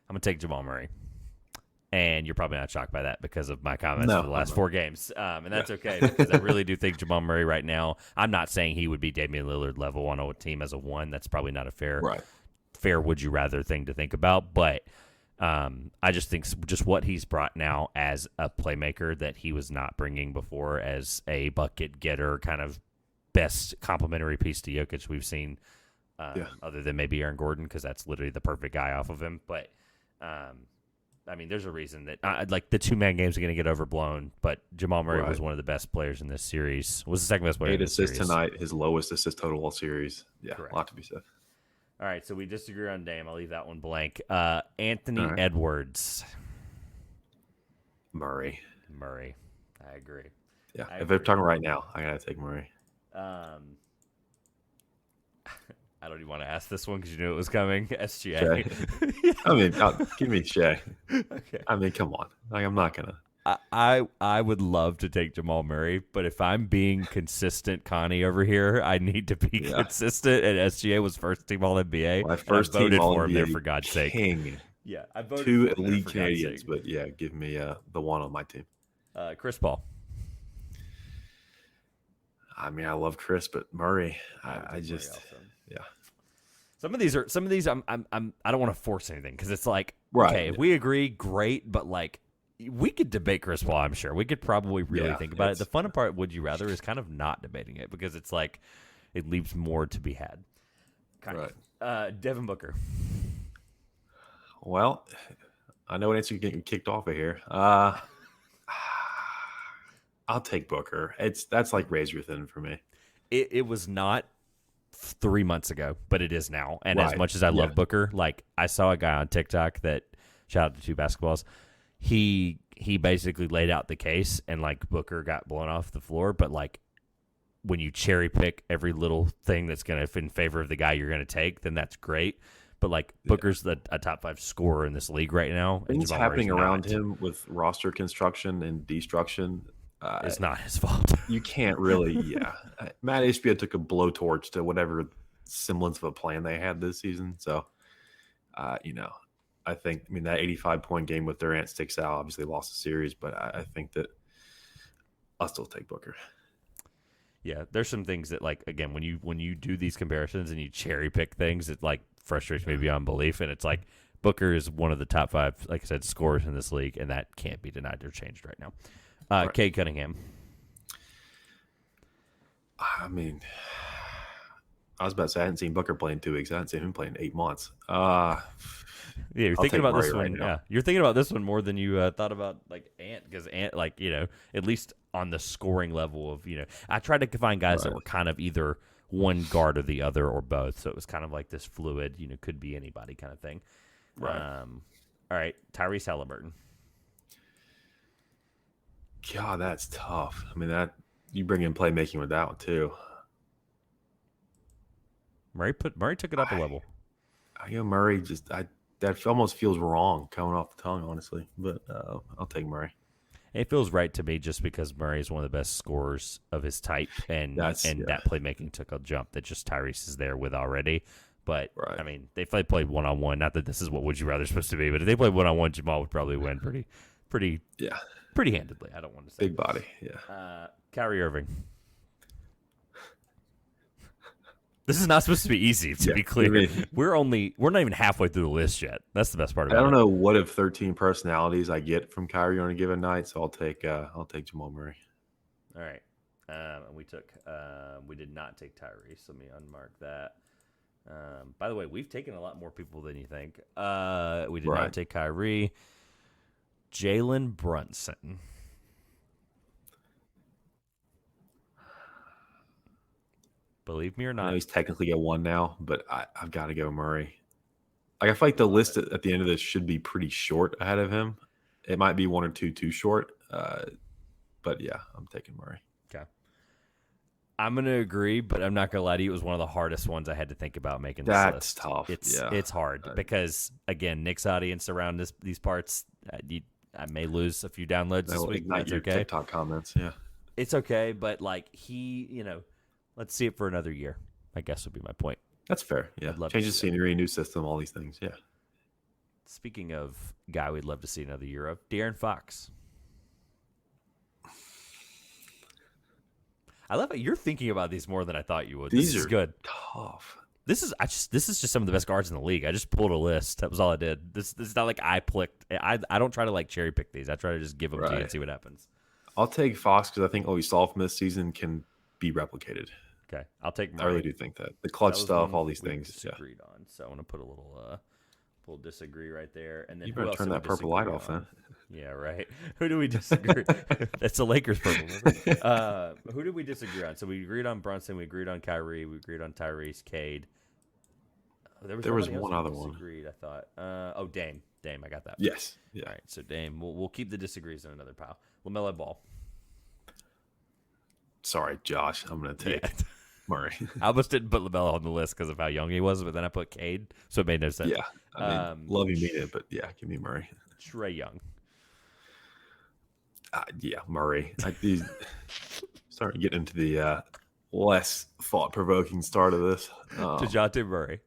Speaker 1: I'm going to take Jamal Murray. And you're probably not shocked by that because of my comments for the last 4 games. And that's okay because I really do think Jamal Murray right now, I'm not saying he would be Damian Lillard level on a team as a 1. That's probably not a fair would you rather thing to think about. But I just think just what he's brought now as a playmaker that he was not bringing before as a bucket getter, kind of best complementary piece to Jokic we've seen other than maybe Aaron Gordon because that's literally the perfect guy off of him. But I mean, there's a reason that the 2-man games are going to get overblown, but Jamal Murray was one of the best players in this series. Was the second best player.
Speaker 2: 8 assists tonight, his lowest assist total all series. Yeah, correct. A lot to be said.
Speaker 1: All right, so we disagree on Dame. I'll leave that one blank. Anthony Edwards.
Speaker 2: Murray.
Speaker 1: I agree.
Speaker 2: Yeah, if they're talking right now, I got to take Murray.
Speaker 1: I don't even want to ask this one because you knew it was coming. SGA.
Speaker 2: I mean, give me Shea.
Speaker 1: Okay.
Speaker 2: I mean, come on. I'm not going to.
Speaker 1: I would love to take Jamal Murray, but if I'm being consistent, Connie over here, I need to be consistent. And SGA was first team All NBA.
Speaker 2: My first team
Speaker 1: voted
Speaker 2: All
Speaker 1: for him
Speaker 2: NBA
Speaker 1: there for God's sake. Yeah, I voted
Speaker 2: 2
Speaker 1: for
Speaker 2: elite Canadians, but give me the one on my team.
Speaker 1: Chris Paul.
Speaker 2: I mean, I love Chris, but Murray, I just
Speaker 1: Some of these I don't want to force anything because it's like,
Speaker 2: Right,
Speaker 1: okay, if we agree, great, but like we could debate Chris Paul, I'm sure. We could probably really think about it. The fun part, would you rather, is kind of not debating it because it's like it leaves more to be had. Kind of. Devin Booker.
Speaker 2: Well, I know what answer you're getting kicked off of here. I'll take Booker. That's like razor thin for me.
Speaker 1: It was not 3 months ago, but it is now. And as much as I love Booker, like I saw a guy on TikTok that, shout out to Two Basketballs, he basically laid out the case and like Booker got blown off the floor, but like when you cherry pick every little thing that's going to in favor of the guy you're going to take, then that's great. But like Booker's a top 5 scorer in this league right now.
Speaker 2: Things happening around him with roster construction and destruction.
Speaker 1: It's not his fault.
Speaker 2: You can't really, Matt Stachula took a blowtorch to whatever semblance of a plan they had this season. So, I think, that 85-point game with Durant sticks out. Obviously lost the series, but I think that I'll still take Booker.
Speaker 1: Yeah, there's some things that, like, again, when you do these comparisons and you cherry pick things, it like frustrates me beyond belief. And it's like Booker is one of the top 5, like I said, scorers in this league, and that can't be denied or changed right now. Cade Cunningham.
Speaker 2: I was about to say I hadn't seen Booker play in 2 weeks. I hadn't seen him play in 8 months.
Speaker 1: You're thinking about this one.
Speaker 2: Right,
Speaker 1: you're thinking about this one more than you thought about like Ant, because Ant, like at least on the scoring level of I tried to find guys that were kind of either one guard or the other or both, so it was kind of like this fluid, could be anybody kind of thing.
Speaker 2: Right.
Speaker 1: All right, Tyrese Halliburton.
Speaker 2: God, that's tough. That you bring in playmaking with that one too.
Speaker 1: Murray took it up a level.
Speaker 2: I go Murray. That almost feels wrong coming off the tongue, honestly. But I'll take Murray.
Speaker 1: It feels right to me just because Murray is one of the best scorers of his type, and that playmaking took a jump that just Tyrese is there with already. But they played 1-on-1. Not that this is what Would You Rather supposed to be, but if they played 1-on-1, Jamal would probably win pretty handedly. I don't want to say
Speaker 2: big body. Yeah.
Speaker 1: Kyrie Irving. This is not supposed to be easy, to be clear. We're not even halfway through the list yet. That's the best part about it.
Speaker 2: I don't know what of 13 personalities I get from Kyrie on a given night, so I'll take Jamal Murray.
Speaker 1: All right. We did not take Tyrese. Let me unmark that. By the way, we've taken a lot more people than you think. We did not take Kyrie. Jalen Brunson. Believe me or not,
Speaker 2: I know he's technically at 1 now, but I've got to go Murray. Like I feel like the list at the end of this should be pretty short ahead of him. It might be 1 or 2 too short, but yeah, I'm taking Murray.
Speaker 1: Okay, I'm gonna agree, but I'm not gonna lie to you. It was one of the hardest ones I had to think about making. This list.
Speaker 2: Tough.
Speaker 1: It's hard because again, Nick's audience around these parts. I may lose a few downloads this week. That's okay.
Speaker 2: TikTok comments, yeah.
Speaker 1: It's okay, but like let's see it for another year, I guess would be my point.
Speaker 2: That's fair, yeah. Change the scenery, new system, all these things, yeah.
Speaker 1: Speaking of guy we'd love to see another year of, De'Aaron Fox. I love it. You're thinking about these more than I thought you would. This is good.
Speaker 2: Tough.
Speaker 1: This is just some of the best guards in the league. I just pulled a list. That was all I did. This is not like I picked. I don't try to like cherry pick these. I try to just give them to you and see what happens.
Speaker 2: I'll take Fox because I think what we saw from this season can be replicated.
Speaker 1: Okay, I'll take Murray.
Speaker 2: I really do think that the clutch stuff, all these things,
Speaker 1: disagreed on. So I want to put a little disagree right there, and then
Speaker 2: you better turn that purple light off, then.
Speaker 1: Yeah, right. Who do we disagree? That's the Lakers purple. Who did we disagree on? So we agreed on Brunson. We agreed on Kyrie. We agreed on Tyrese, Cade. There was one other one. Agreed. I thought. Dame. Dame. I got that.
Speaker 2: Yes. Yeah.
Speaker 1: All right. So Dame. We'll keep the disagrees in another pile. LaMelo Ball.
Speaker 2: Sorry, Josh. I'm going to take Murray.
Speaker 1: I almost didn't put LaMelo on the list because of how young he was, but then I put Cade, so it made no sense.
Speaker 2: Yeah. I mean, love you, mean it, but yeah, give me Murray.
Speaker 1: Trae Young.
Speaker 2: Yeah, Murray. Starting getting into the less thought-provoking start of this.
Speaker 1: DeJounte Murray.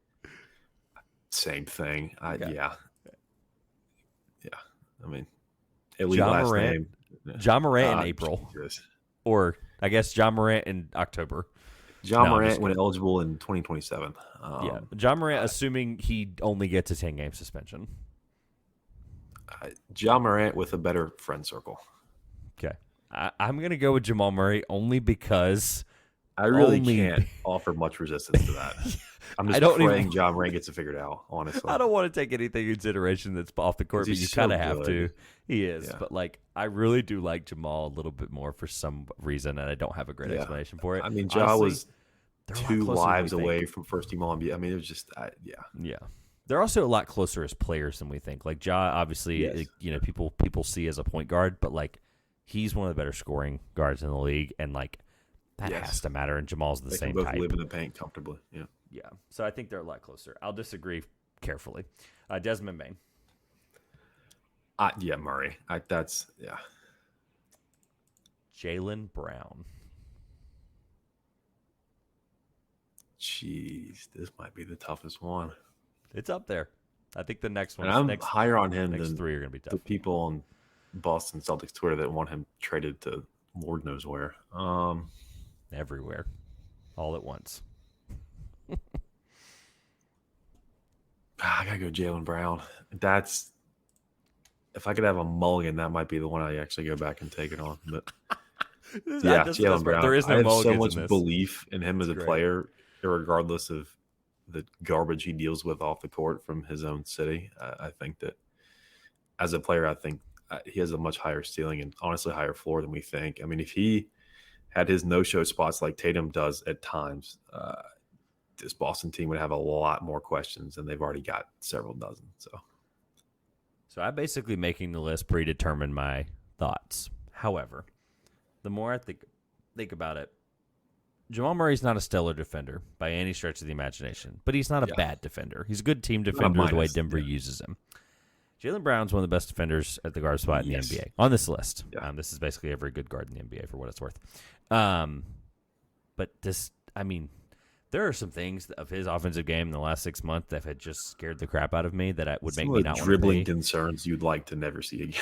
Speaker 2: Same thing.
Speaker 1: Okay.
Speaker 2: Yeah. I mean, at least last name.
Speaker 1: John Morant in April.
Speaker 2: Jesus.
Speaker 1: Or, I guess, John Morant in October.
Speaker 2: John
Speaker 1: No,
Speaker 2: Morant when eligible in 2027.
Speaker 1: Yeah, John Morant, assuming he only gets a 10-game suspension.
Speaker 2: John Morant with a better friend circle.
Speaker 1: Okay. I'm going to go with Jamal Murray only because
Speaker 2: I really can't offer much resistance to that. I'm just praying John Morant gets it figured out, honestly.
Speaker 1: I don't want to take anything in consideration that's off the court, but you kind of have to. He is. Yeah. But, like, I really do like Jamal a little bit more for some reason, and I don't have a great explanation for it.
Speaker 2: I mean, Ja was 2 lives away from first-team All-NBA. I mean, it was just,
Speaker 1: Yeah. They're also a lot closer as players than we think. Like, Ja, obviously, people see as a point guard, but, like, he's one of the better scoring guards in the league, and, like, that has to matter, and Jamal's the same type.
Speaker 2: They can both live in the paint comfortably, yeah.
Speaker 1: Yeah, so I think they're a lot closer. I'll disagree carefully. Desmond Bane.
Speaker 2: Murray.
Speaker 1: Jaylen Brown.
Speaker 2: Jeez, this might be the toughest one.
Speaker 1: It's up there. I think the next one.
Speaker 2: I'm higher on him
Speaker 1: than
Speaker 2: 3
Speaker 1: are going to be tough.
Speaker 2: The people on Boston Celtics Twitter that want him traded to Lord knows where.
Speaker 1: Everywhere. All at once.
Speaker 2: I gotta go Jaylen Brown. If I could have a mulligan, that might be the one I actually go back and take it on. But Jaylen Brown.
Speaker 1: There is no
Speaker 2: I have so much
Speaker 1: in
Speaker 2: belief in him as a player, regardless of the garbage he deals with off the court from his own city. I think that as a player, I think he has a much higher ceiling and honestly higher floor than we think. I mean, if he had his no-show spots like Tatum does at times, this Boston team would have a lot more questions, and they've already got several dozen. So
Speaker 1: I'm basically making the list predetermine my thoughts. However, the more I think about it, Jamal Murray's not a stellar defender by any stretch of the imagination, but he's not a bad defender. He's a good team defender the way Denver uses him. Jaylen Brown's one of the best defenders at the guard spot in the NBA on this list. Yeah. This is basically every good guard in the NBA for what it's worth. But there are some things of his offensive game in the last 6 months that had just scared the crap out of me that would make me not want to
Speaker 2: dribbling concerns you'd like to never see again.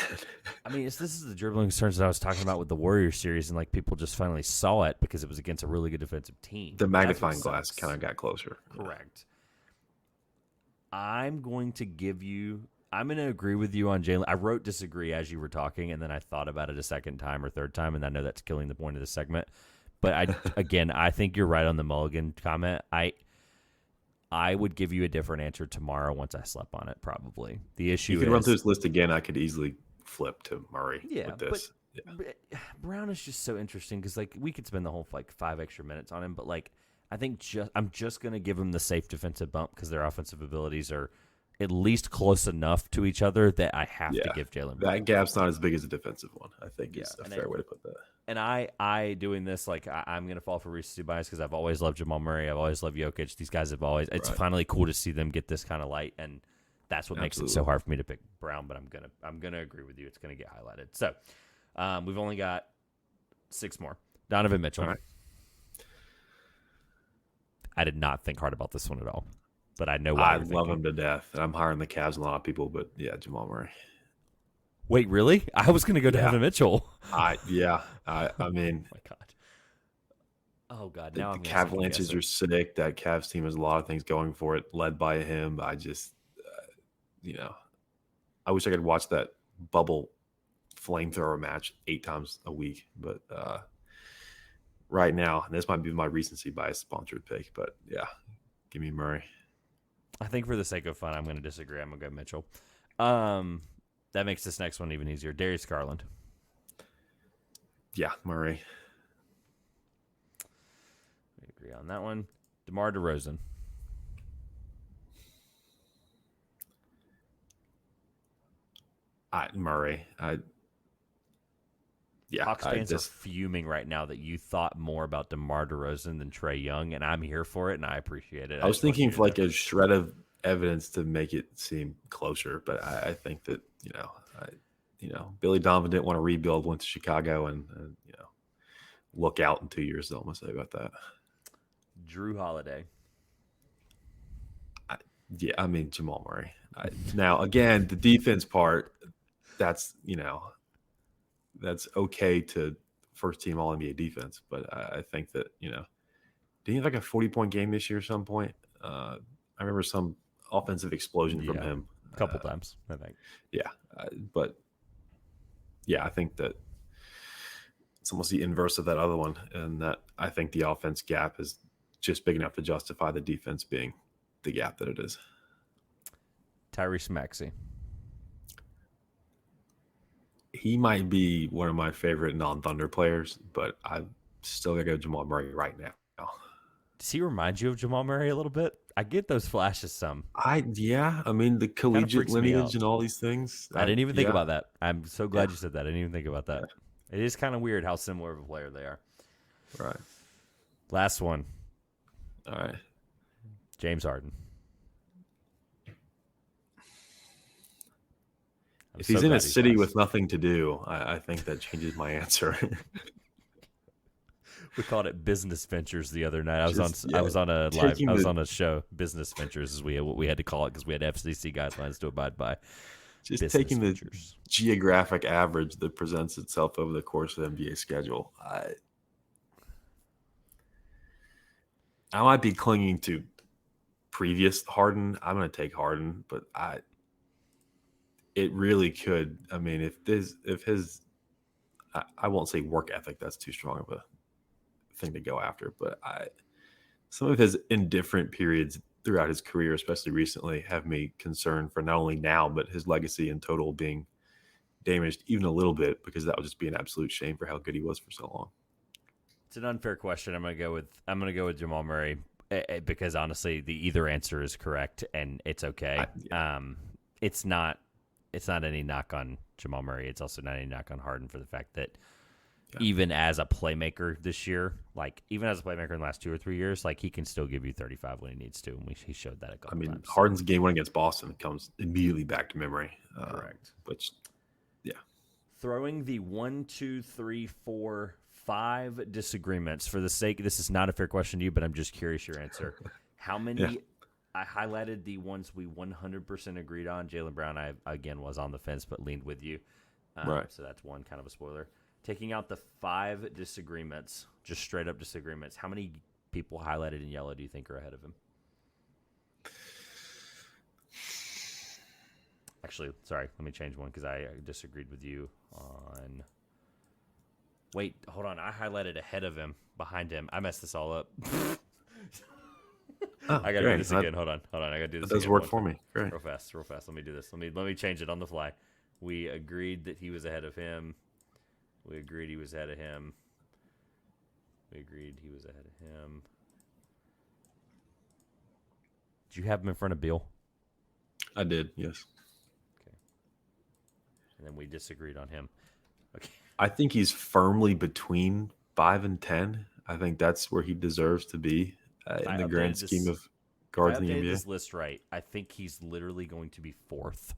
Speaker 1: I mean, this is the dribbling concerns that I was talking about with the Warriors series, and like people just finally saw it because it was against a really good defensive team.
Speaker 2: The magnifying glass kind of got closer.
Speaker 1: Correct. I'm going to agree with you on Jaylen. I wrote disagree as you were talking, and then I thought about it a second time or third time, and I know that's killing the point of the segment. But I think you're right on the mulligan comment. I would give you a different answer tomorrow once I slept on it, probably. The issue is...
Speaker 2: You could run through this list again. I could easily flip to Murray with this.
Speaker 1: But Brown is just so interesting because, like, we could spend the whole, 5 extra minutes on him. But, like, I think I'm just going to give him the safe defensive bump because their offensive abilities are at least close enough to each other that I have to give Jaylen Brown.
Speaker 2: That gap's not as big as a defensive one, I think is a fair way to put that.
Speaker 1: And I doing this, I'm going to fall for recency bias because I've always loved Jamal Murray. I've always loved Jokic. These guys have always – it's finally cool to see them get this kind of light, and that's what makes it so hard for me to pick Brown. But I'm gonna agree with you. It's going to get highlighted. So we've only got 6 more. Donovan Mitchell.
Speaker 2: All right.
Speaker 1: I did not think hard about this one at all, but I know why.
Speaker 2: I love him to death, and I'm higher in the Cavs than a lot of people, but Jamal Murray.
Speaker 1: Wait, really? I was going to go Donovan Mitchell.
Speaker 2: I mean,
Speaker 1: oh my God. Oh God! Now
Speaker 2: the Cavalanches are sick. That Cavs team has a lot of things going for it, led by him. I just, I wish I could watch that bubble flamethrower match 8 times a week, but right now, and this might be my recency bias sponsored pick, but give me Murray.
Speaker 1: I think for the sake of fun, I'm going to disagree. I'm going to go Mitchell. That makes this next one even easier. Darius Garland.
Speaker 2: Yeah, Murray.
Speaker 1: We agree on that one. DeMar DeRozan.
Speaker 2: Murray.
Speaker 1: Hawks fans are fuming right now that you thought more about DeMar DeRozan than Trae Young, and I'm here for it, and I appreciate it.
Speaker 2: I was thinking for a shred of evidence to make it seem closer, but I think that Billy Donovan didn't want to rebuild, went to Chicago, and look out in 2 years. Is all I'm gonna say about that.
Speaker 1: Drew Holiday.
Speaker 2: Jamal Murray. Now again, the defense part, that's okay to first team All NBA defense, but I think that Did he have like a 40-point game this year at some point? I remember some offensive explosion from him.
Speaker 1: A couple times, I think.
Speaker 2: Yeah. But yeah, I think that it's almost the inverse of that other one. And that I think the offense gap is just big enough to justify the defense being the gap that it is.
Speaker 1: Tyrese Maxey.
Speaker 2: He might be one of my favorite non-Thunder players, but I still gotta go Jamal Murray right now.
Speaker 1: Does he remind you of Jamal Murray a little bit? I get those flashes some.
Speaker 2: I mean the collegiate lineage and all these things.
Speaker 1: I didn't even think about that. I'm so glad you said that. I didn't even think about that. Yeah. It is kind of weird how similar of a player they are.
Speaker 2: Right.
Speaker 1: Last one.
Speaker 2: All right.
Speaker 1: James Harden.
Speaker 2: If he's in a city with nothing to do, I think that changes my answer.
Speaker 1: We called it business ventures the other night. I was on a show, business ventures is what we had to call it because we had FCC guidelines to abide by.
Speaker 2: Just taking the geographic average that presents itself over the course of the NBA schedule. I might be clinging to previous Harden. I'm going to take Harden, but it really could. I mean, if his, I won't say work ethic. That's too strong of a thing to go after. But some of his indifferent periods throughout his career, especially recently, have me concerned for not only now but his legacy in total being damaged even a little bit, because that would just be an absolute shame for how good he was for so long.
Speaker 1: It's an unfair question. I'm gonna go with Jamal Murray because honestly, the either answer is correct and it's okay. It's not any knock on Jamal Murray. It's also not any knock on Harden for the fact that even as a playmaker this year, like even as a playmaker in the last 2 or 3 years, like he can still give you 35 when he needs to, and he showed that a couple times.
Speaker 2: Harden's game one against Boston comes immediately back to memory.
Speaker 1: Correct.
Speaker 2: Which, yeah.
Speaker 1: Throwing the 1, 2, 3, 4, 5 disagreements for the sake. This is not a fair question to you, but I'm just curious your answer. How many? Yeah. I highlighted the ones we 100% agreed on. Jaylen Brown, I again was on the fence but leaned with you.
Speaker 2: Right.
Speaker 1: So that's one kind of a spoiler. Taking out the 5 disagreements, just straight up disagreements, how many people highlighted in yellow do you think are ahead of him? Actually, sorry, let me change one because I disagreed with you on. Wait, hold on. I highlighted ahead of him, behind him. I messed this all up. I gotta do this again. Hold on. I gotta do this.
Speaker 2: That does work for me. Great.
Speaker 1: Real fast. Let me do this. Let me change it on the fly. We agreed that he was ahead of him. We agreed he was ahead of him. We agreed he was ahead of him. Did you have him in front of Beal?
Speaker 2: I did. Yes.
Speaker 1: Okay. And then we disagreed on him. Okay.
Speaker 2: I think he's firmly between 5 and 10. I think that's where he deserves to be in the grand scheme of guards in the NBA.
Speaker 1: This list right. I think he's literally going to be 4th.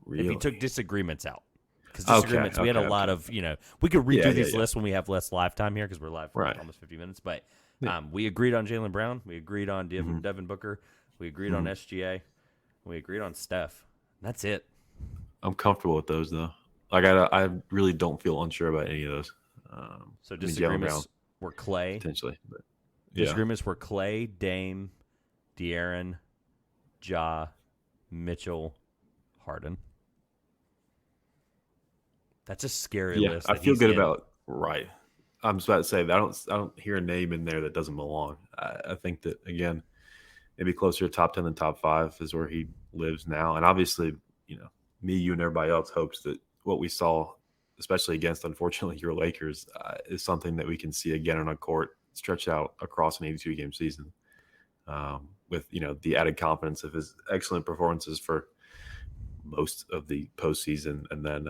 Speaker 2: Really?
Speaker 1: If he took disagreements out. Because disagreements, we had a lot of, we could redo these lists when we have less live time here because we're live for almost 50 minutes. But we agreed on Jaylen Brown. We agreed on Devin Booker. We agreed on SGA. We agreed on Steph. That's it.
Speaker 2: I'm comfortable with those, though. Like, I really don't feel unsure about any of those.
Speaker 1: So disagreements were Clay.
Speaker 2: Potentially. But,
Speaker 1: disagreements were Clay, Dame, De'Aaron, Ja, Mitchell, Harden. That's a scary list.
Speaker 2: I feel good about right. I'm just about to say that I don't hear a name in there that doesn't belong. I think that again, maybe closer to top 10 than top 5 is where he lives now. And obviously, me, you, and everybody else hopes that what we saw, especially against unfortunately your Lakers, is something that we can see again on a court stretched out across an 82 game season, with the added confidence of his excellent performances for most of the postseason, and then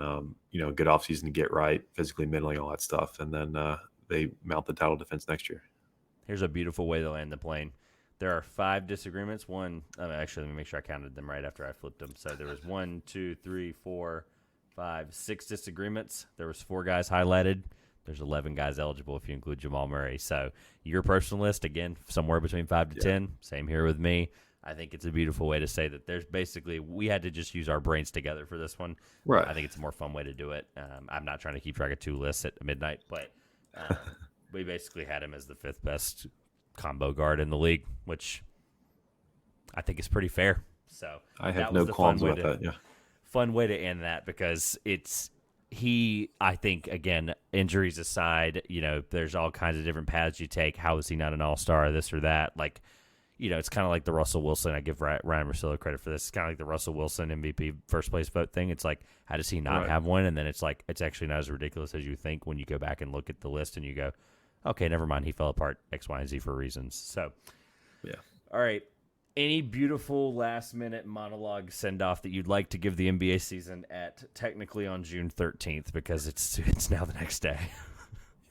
Speaker 2: good offseason to get right, physically, mentally, all that stuff, and then they mount the title defense next year.
Speaker 1: Here's a beautiful way to land the plane. There are 5 disagreements. Actually, let me make sure I counted them right after I flipped them. So there was 1, 2, 3, 4, 5, 6 disagreements. There was 4 guys highlighted. There's 11 guys eligible if you include Jamal Murray. So your personal list, again, somewhere between 5 to 10. Same here with me. I think it's a beautiful way to say that there's basically, we had to just use our brains together for this one.
Speaker 2: Right.
Speaker 1: I think it's a more fun way to do it. I'm not trying to keep track of 2 lists at midnight, but we basically had him as the 5th best combo guard in the league, which I think is pretty fair. So
Speaker 2: I have no qualms with that. Yeah,
Speaker 1: fun way to end that, because I think, again, injuries aside, there's all kinds of different paths you take. How is he not an all-star, this or that? Like, it's kind of like the Russell Wilson. I give Ryan Russillo credit for this. It's kind of like the Russell Wilson MVP first place vote thing. It's like, how does he not have one? And then it's like, it's actually not as ridiculous as you think when you go back and look at the list and you go, okay, never mind. He fell apart X, Y, and Z for reasons. So,
Speaker 2: yeah.
Speaker 1: All right. Any beautiful last-minute monologue send-off that you'd like to give the NBA season at technically on June 13th, because it's now the next day.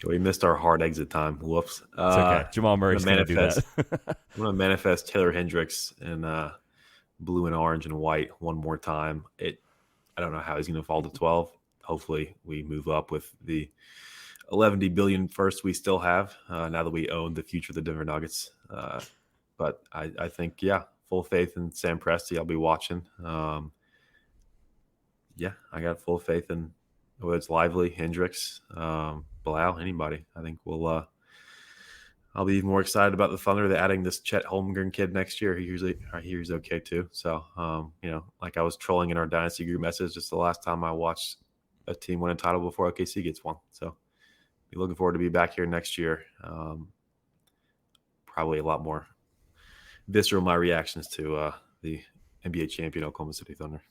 Speaker 2: We missed our hard exit time. Whoops.
Speaker 1: It's okay. Jamal Murray's going to do that.
Speaker 2: I'm going to manifest Taylor Hendricks in blue and orange and white one more time. I don't know how he's going to fall to 12. Hopefully we move up with the 11 billion first we still have now that we own the future of the Denver Nuggets. But I think, full faith in Sam Presti. I'll be watching. I got full faith in whether it's Lively, Hendricks, Bilal, anybody. I think I'll be even more excited about the Thunder. They're adding this Chet Holmgren kid next year. I hear he's okay too. So, like I was trolling in our Dynasty group message just the last time I watched a team win a title before OKC gets one. So, be looking forward to be back here next year. Probably a lot more visceral my reactions to the NBA champion Oklahoma City Thunder.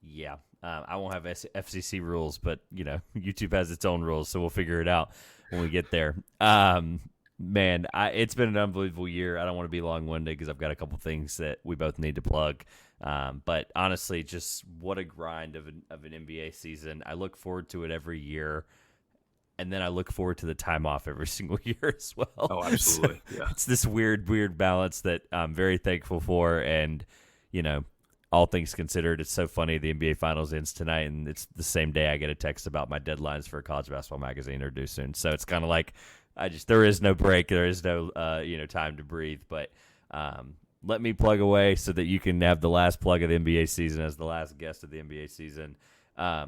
Speaker 1: Yeah, I won't have FCC rules, but YouTube has its own rules, so we'll figure it out when we get there. Man, it's been an unbelievable year. I don't want to be long-winded because I've got a couple things that we both need to plug. But honestly, just what a grind of an NBA season. I look forward to it every year. And then I look forward to the time off every single year as well.
Speaker 2: Oh, absolutely.
Speaker 1: So it's this weird balance that I'm very thankful for. And, all things considered, it's so funny. The NBA Finals ends tonight, and it's the same day I get a text about my deadlines for a college basketball magazine are due soon. So it's kind of like there is no break. There is no, time to breathe. But let me plug away so that you can have the last plug of the NBA season as the last guest of the NBA season.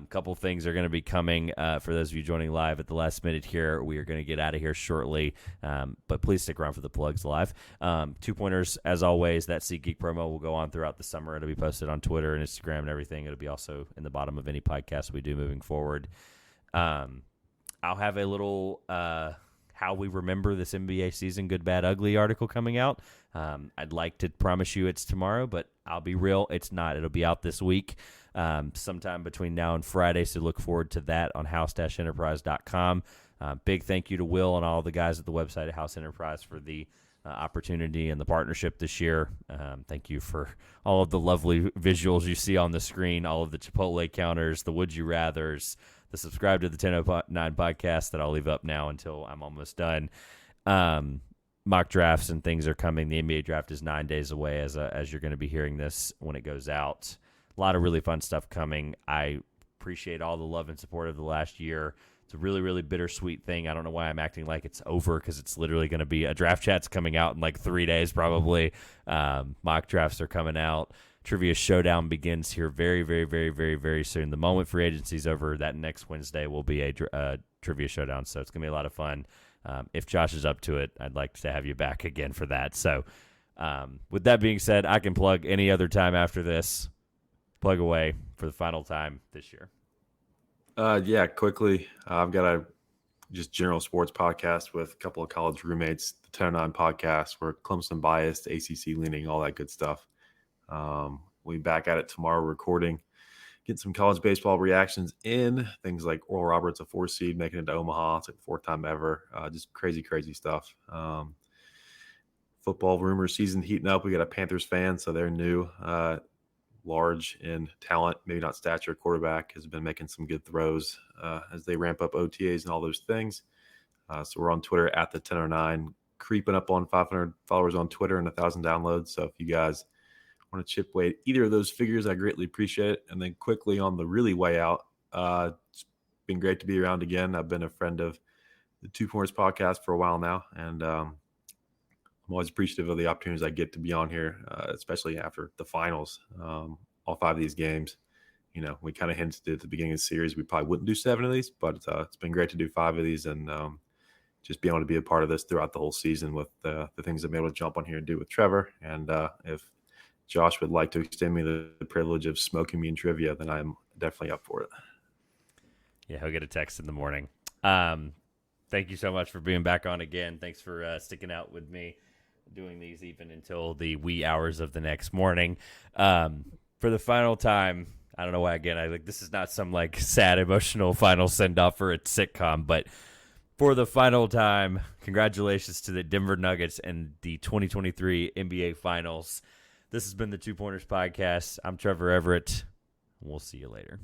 Speaker 1: Couple things are going to be coming for those of you joining live at the last minute here. We are going to get out of here shortly, but please stick around for the plugs live. 2-pointers, as always, that SeatGeek promo will go on throughout the summer. It'll be posted on Twitter and Instagram and everything. It'll be also in the bottom of any podcast we do moving forward. I'll have a little how we remember this NBA season, good, bad, ugly article coming out. I'd like to promise you it's tomorrow, but I'll be real, it's not. It'll be out this week. Sometime between now and Friday, so look forward to that on house-enterprise.com. Big thank you to Will and all the guys at the website at House Enterprise for the opportunity and the partnership this year. Thank you for all of the lovely visuals you see on the screen, all of the Chipotle counters, the Would You Rathers, the subscribe to the 1009 podcast that I'll leave up now until I'm almost done. Mock drafts and things are coming. The NBA draft is 9 days away as you're going to be hearing this when it goes out. A lot of really fun stuff coming. I appreciate all the love and support of the last year. It's a really, really bittersweet thing. I don't know why I'm acting like it's over because it's literally going to be a draft chat's coming out in like 3 days probably. Mock drafts are coming out. Trivia Showdown begins here very, very, very, very, very soon. The moment free agency's over, that next Wednesday will be a Trivia Showdown, so it's going to be a lot of fun. If Josh is up to it, I'd like to have you back again for that. So with that being said, I can plug any other time after this. Plug away for the final time this year.
Speaker 2: Quickly. I've got a just general sports podcast with a couple of college roommates, the 1009 podcast. We're Clemson biased, ACC leaning, all that good stuff. We'll be back at it tomorrow recording, get some college baseball reactions in, things like Oral Roberts, a 4 seed, making it to Omaha. It's like the 4th time ever. Just crazy, crazy stuff. Football rumors season heating up. We got a Panthers fan, so they're new. Large in talent, maybe not stature. Quarterback has been making some good throws as they ramp up OTAs and all those things. So we're on Twitter at the 1009, creeping up on 500 followers on Twitter and 1,000 downloads. So if you guys want to chip away at either of those figures, I greatly appreciate it. And then quickly on the really way out, it's been great to be around again. I've been a friend of the 2-Pointers podcast for a while now, and I'm always appreciative of the opportunities I get to be on here, especially after the finals. All 5 of these games, we kind of hinted at the beginning of the series we probably wouldn't do 7 of these, but it's been great to do 5 of these, and just being able to be a part of this throughout the whole season with the things I'm able to jump on here and do with Trevor. And if Josh would like to extend me the privilege of smoking me in trivia, then I'm definitely up for it.
Speaker 1: Yeah, he'll get a text in the morning. Thank you so much for being back on again. Thanks for sticking out with me, doing these even until the wee hours of the next morning. For the final time, I don't know why, again, this is not some like sad, emotional final send-off for a sitcom, but for the final time, congratulations to the Denver Nuggets and the 2023 NBA Finals. This has been the 2 Pointers Podcast. I'm Trevor Everett. We'll see you later.